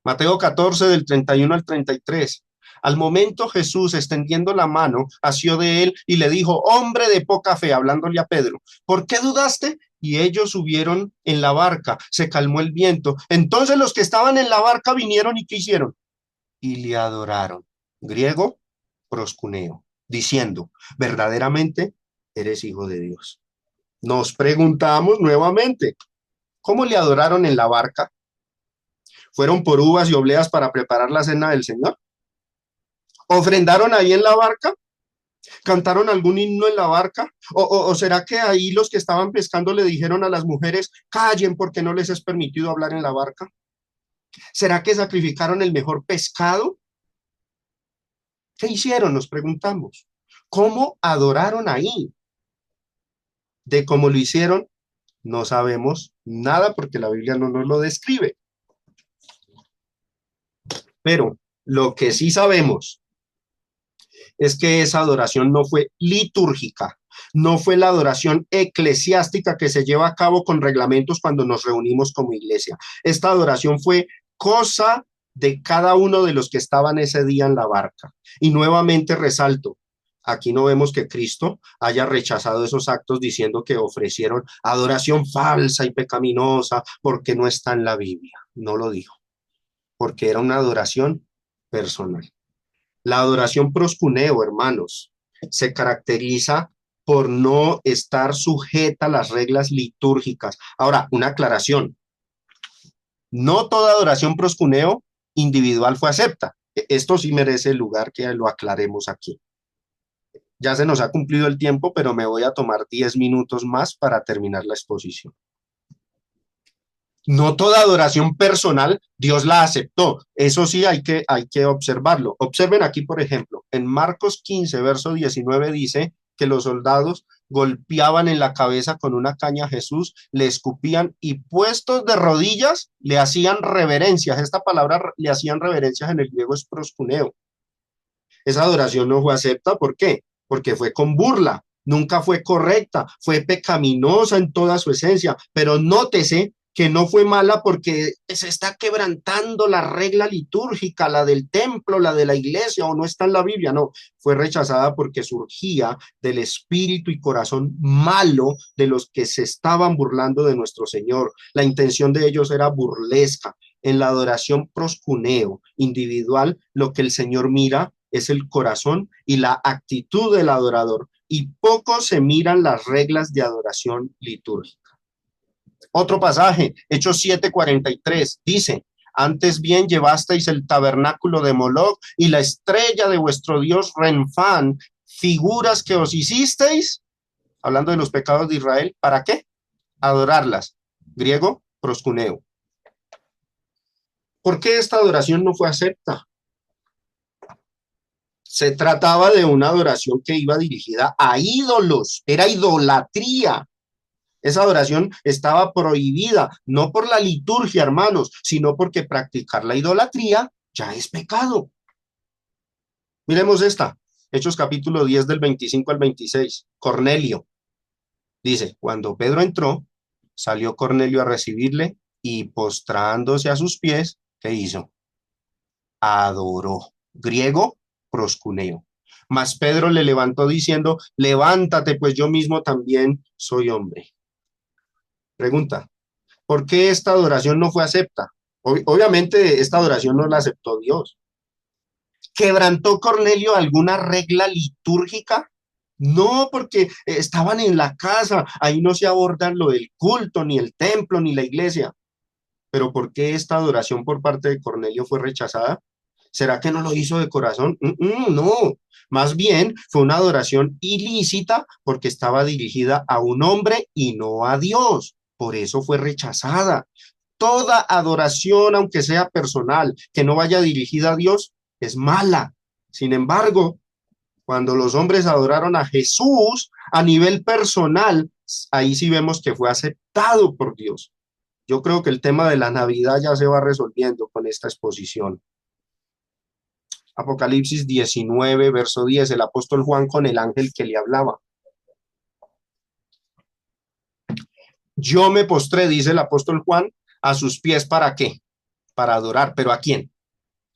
Mateo 14 del 31 al 33. Al momento Jesús, extendiendo la mano, asió de él y le dijo, hombre de poca fe, hablándole a Pedro, ¿por qué dudaste? Y ellos subieron en la barca, se calmó el viento. Entonces los que estaban en la barca vinieron y ¿qué hicieron? Y le adoraron. Griego, proscuneo, diciendo, verdaderamente eres hijo de Dios. Nos preguntamos nuevamente, ¿cómo le adoraron en la barca? ¿Fueron por uvas y obleas para preparar la cena del Señor? ¿Ofrendaron ahí en la barca? ¿Cantaron algún himno en la barca? ¿O será que ahí los que estaban pescando le dijeron a las mujeres, callen porque no les es permitido hablar en la barca? ¿Será que sacrificaron el mejor pescado? ¿Qué hicieron? Nos preguntamos. ¿Cómo adoraron ahí? De cómo lo hicieron, no sabemos nada porque la Biblia no nos lo describe. Pero lo que sí sabemos es que esa adoración no fue litúrgica, no fue la adoración eclesiástica que se lleva a cabo con reglamentos cuando nos reunimos como iglesia. Esta adoración fue cosa de cada uno de los que estaban ese día en la barca. Y nuevamente resalto, aquí no vemos que Cristo haya rechazado esos actos diciendo que ofrecieron adoración falsa y pecaminosa porque no está en la Biblia. No lo dijo, porque era una adoración personal. La adoración proscuneo, hermanos, se caracteriza por no estar sujeta a las reglas litúrgicas. Ahora, una aclaración. No toda adoración proscuneo individual fue acepta. Esto sí merece el lugar que lo aclaremos aquí. Ya se nos ha cumplido el tiempo, pero me voy a tomar 10 minutos más para terminar la exposición. No toda adoración personal Dios la aceptó. Eso sí hay que observarlo. Observen aquí, por ejemplo, en Marcos 15, verso 19 dice que los soldados golpeaban en la cabeza con una caña a Jesús, le escupían y puestos de rodillas le hacían reverencias. Esta palabra le hacían reverencias en el griego es proscuneo. Esa adoración no fue acepta. ¿Por qué? Porque fue con burla. Nunca fue correcta, fue pecaminosa en toda su esencia, pero nótese que no fue mala porque se está quebrantando la regla litúrgica, la del templo, la de la iglesia, o no está en la Biblia, no, fue rechazada porque surgía del espíritu y corazón malo de los que se estaban burlando de nuestro Señor. La intención de ellos era burlesca. En la adoración proscuneo individual, lo que el Señor mira es el corazón y la actitud del adorador, y poco se miran las reglas de adoración litúrgica. Otro pasaje, Hechos 7:43, dice, antes bien llevasteis el tabernáculo de Moloc y la estrella de vuestro dios Renfán, figuras que os hicisteis, hablando de los pecados de Israel, ¿para qué? Adorarlas. Griego, proscuneo. ¿Por qué esta adoración no fue acepta? Se trataba de una adoración que iba dirigida a ídolos, era idolatría. Esa adoración estaba prohibida, no por la liturgia, hermanos, sino porque practicar la idolatría ya es pecado. Miremos esta, Hechos capítulo 10 del 25 al 26. Cornelio dice, cuando Pedro entró, salió Cornelio a recibirle y postrándose a sus pies, ¿qué hizo? Adoró. Griego, proscuneo. Mas Pedro le levantó diciendo, levántate, pues yo mismo también soy hombre. Pregunta, ¿por qué esta adoración no fue acepta? Obviamente esta adoración no la aceptó Dios. ¿Quebrantó Cornelio alguna regla litúrgica? No, porque estaban en la casa, ahí no se abordan lo del culto, ni el templo, ni la iglesia. Pero ¿por qué esta adoración por parte de Cornelio fue rechazada? ¿Será que no lo hizo de corazón? No, más bien fue una adoración ilícita porque estaba dirigida a un hombre y no a Dios. Por eso fue rechazada. Toda adoración, aunque sea personal, que no vaya dirigida a Dios, es mala. Sin embargo, cuando los hombres adoraron a Jesús a nivel personal, ahí sí vemos que fue aceptado por Dios. Yo creo que el tema de la Navidad ya se va resolviendo con esta exposición. Apocalipsis 19, verso 10, el apóstol Juan con el ángel que le hablaba. Yo me postré, dice el apóstol Juan, a sus pies, ¿para qué? Para adorar, ¿pero a quién?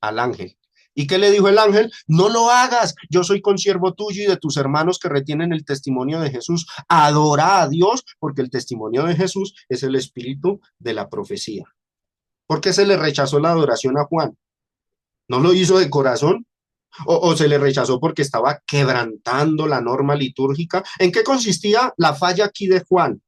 Al ángel. ¿Y qué le dijo el ángel? No lo hagas, yo soy consiervo tuyo y de tus hermanos que retienen el testimonio de Jesús. Adora a Dios, porque el testimonio de Jesús es el espíritu de la profecía. ¿Por qué se le rechazó la adoración a Juan? ¿No lo hizo de corazón? ¿O se le rechazó porque estaba quebrantando la norma litúrgica? ¿En qué consistía la falla aquí de Juan?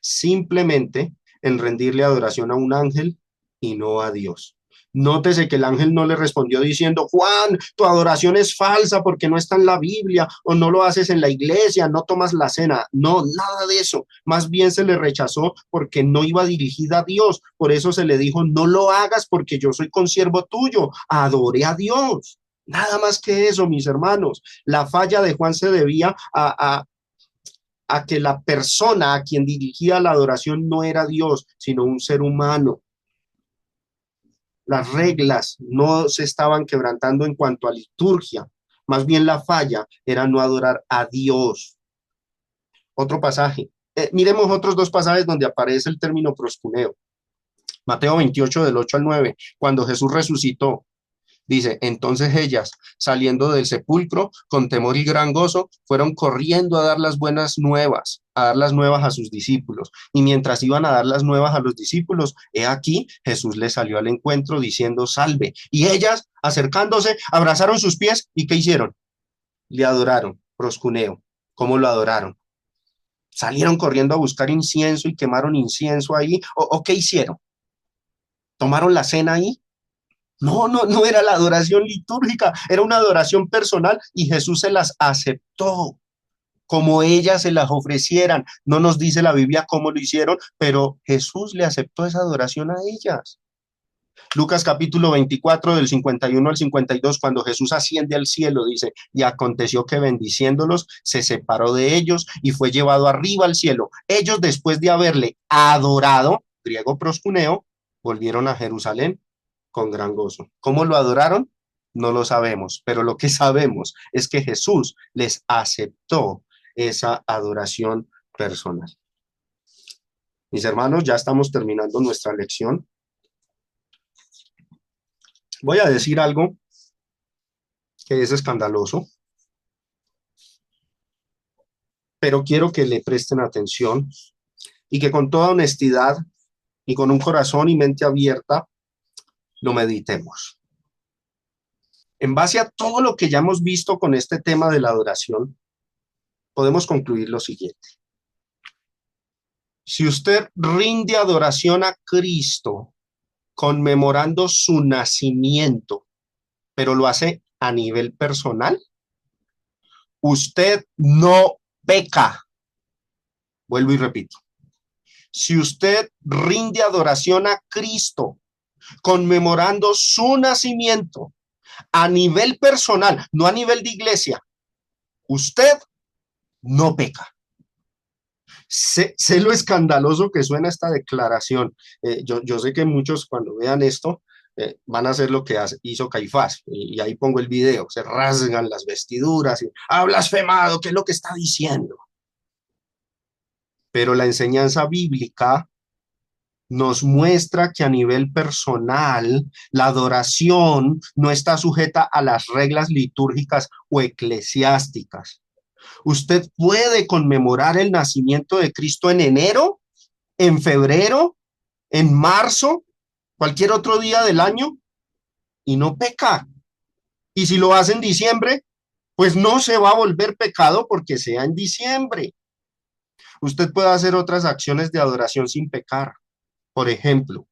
Simplemente en rendirle adoración a un ángel y no a Dios. Nótese que el ángel no le respondió diciendo, Juan, tu adoración es falsa porque no está en la Biblia o no lo haces en la iglesia, no tomas la cena. No, nada de eso. Más bien se le rechazó porque no iba dirigida a Dios. Por eso se le dijo, no lo hagas porque yo soy consiervo tuyo. Adore a Dios. Nada más que eso, mis hermanos. La falla de Juan se debía a que la persona a quien dirigía la adoración no era Dios, sino un ser humano. Las reglas no se estaban quebrantando en cuanto a liturgia, más bien la falla era no adorar a Dios. Otro pasaje. Miremos otros dos pasajes donde aparece el término proscuneo. Mateo 28 del 8 al 9, cuando Jesús resucitó. Dice, entonces ellas, saliendo del sepulcro, con temor y gran gozo, fueron corriendo a dar las buenas nuevas, a dar las nuevas a sus discípulos. Y mientras iban a dar las nuevas a los discípulos, he aquí, Jesús les salió al encuentro diciendo, salve. Y ellas, acercándose, abrazaron sus pies y ¿qué hicieron? Le adoraron, proscuneo. ¿Cómo lo adoraron? Salieron corriendo a buscar incienso y quemaron incienso ahí. ¿O qué hicieron? ¿Tomaron la cena ahí? No era la adoración litúrgica, era una adoración personal y Jesús se las aceptó como ellas se las ofrecieran. No nos dice la Biblia cómo lo hicieron, pero Jesús le aceptó esa adoración a ellas. Lucas capítulo 24 del 51 al 52, cuando Jesús asciende al cielo, dice, y aconteció que bendiciéndolos, se separó de ellos y fue llevado arriba al cielo. Ellos después de haberle adorado, griego proscuneo, volvieron a Jerusalén con gran gozo. ¿Cómo lo adoraron? No lo sabemos, pero lo que sabemos es que Jesús les aceptó esa adoración personal. Mis hermanos, ya estamos terminando nuestra lección. Voy a decir algo que es escandaloso, pero quiero que le presten atención y que con toda honestidad y con un corazón y mente abierta lo meditemos. En base a todo lo que ya hemos visto con este tema de la adoración, podemos concluir lo siguiente. Si usted rinde adoración a Cristo conmemorando su nacimiento, pero lo hace a nivel personal, usted no peca. Vuelvo y repito. Si usted rinde adoración a Cristo conmemorando su nacimiento a nivel personal, no a nivel de iglesia, usted no peca. Sé lo escandaloso que suena esta declaración. Yo sé que muchos cuando vean esto van a hacer lo que hizo Caifás, y ahí pongo el video, se rasgan las vestiduras y ha blasfemado, ¿qué es lo que está diciendo? Pero la enseñanza bíblica nos muestra que a nivel personal la adoración no está sujeta a las reglas litúrgicas o eclesiásticas. Usted puede conmemorar el nacimiento de Cristo en enero, en febrero, en marzo, cualquier otro día del año y no peca. Y si lo hace en diciembre, pues no se va a volver pecado porque sea en diciembre. Usted puede hacer otras acciones de adoración sin pecar. Por ejemplo,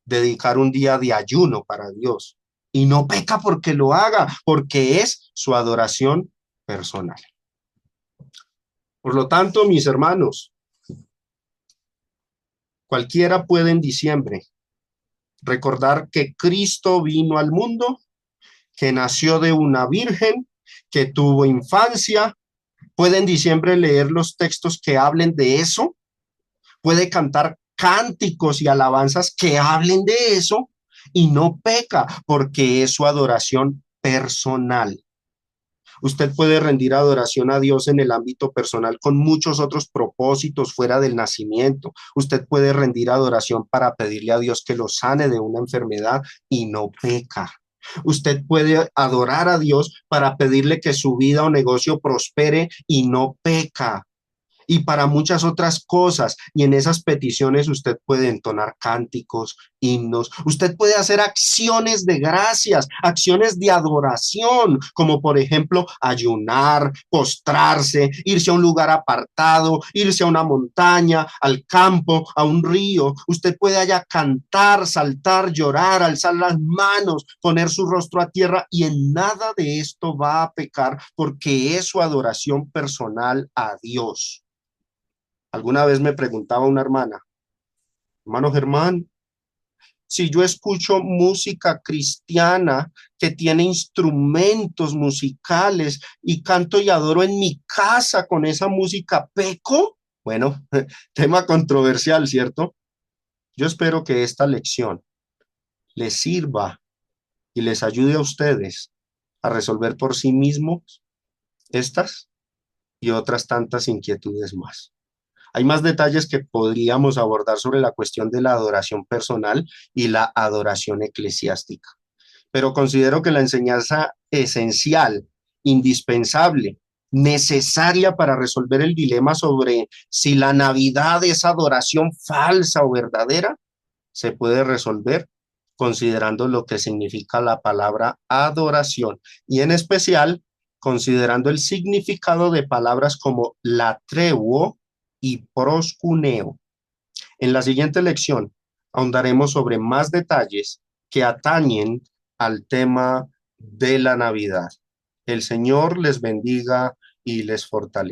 dedicar un día de ayuno para Dios. Y no peca porque lo haga, porque es su adoración personal. Por lo tanto, mis hermanos, cualquiera puede en diciembre recordar que Cristo vino al mundo, que nació de una virgen, que tuvo infancia. Puede en diciembre leer los textos que hablen de eso, puede cantar cánticos y alabanzas que hablen de eso y no peca porque es su adoración personal. Usted puede rendir adoración a Dios en el ámbito personal con muchos otros propósitos fuera del nacimiento. Usted puede rendir adoración para pedirle a Dios que lo sane de una enfermedad y no peca. Usted puede adorar a Dios para pedirle que su vida o negocio prospere y no peca, y para muchas otras cosas. Y en esas peticiones usted puede entonar cánticos, himnos, usted puede hacer acciones de gracias, acciones de adoración, como por ejemplo ayunar, postrarse, irse a un lugar apartado, irse a una montaña, al campo, a un río. Usted puede allá cantar, saltar, llorar, alzar las manos, poner su rostro a tierra y en nada de esto va a pecar porque es su adoración personal a Dios. Alguna vez me preguntaba una hermana, hermano Germán, si yo escucho música cristiana que tiene instrumentos musicales y canto y adoro en mi casa con esa música, ¿peco? Bueno, tema controversial, ¿cierto? Yo espero que esta lección les sirva y les ayude a ustedes a resolver por sí mismos estas y otras tantas inquietudes más. Hay más detalles que podríamos abordar sobre la cuestión de la adoración personal y la adoración eclesiástica, pero considero que la enseñanza esencial, indispensable, necesaria para resolver el dilema sobre si la Navidad es adoración falsa o verdadera, se puede resolver considerando lo que significa la palabra adoración y en especial considerando el significado de palabras como latreuo y proscuneo. En la siguiente lección ahondaremos sobre más detalles que atañen al tema de la Navidad. El Señor les bendiga y les fortalezca.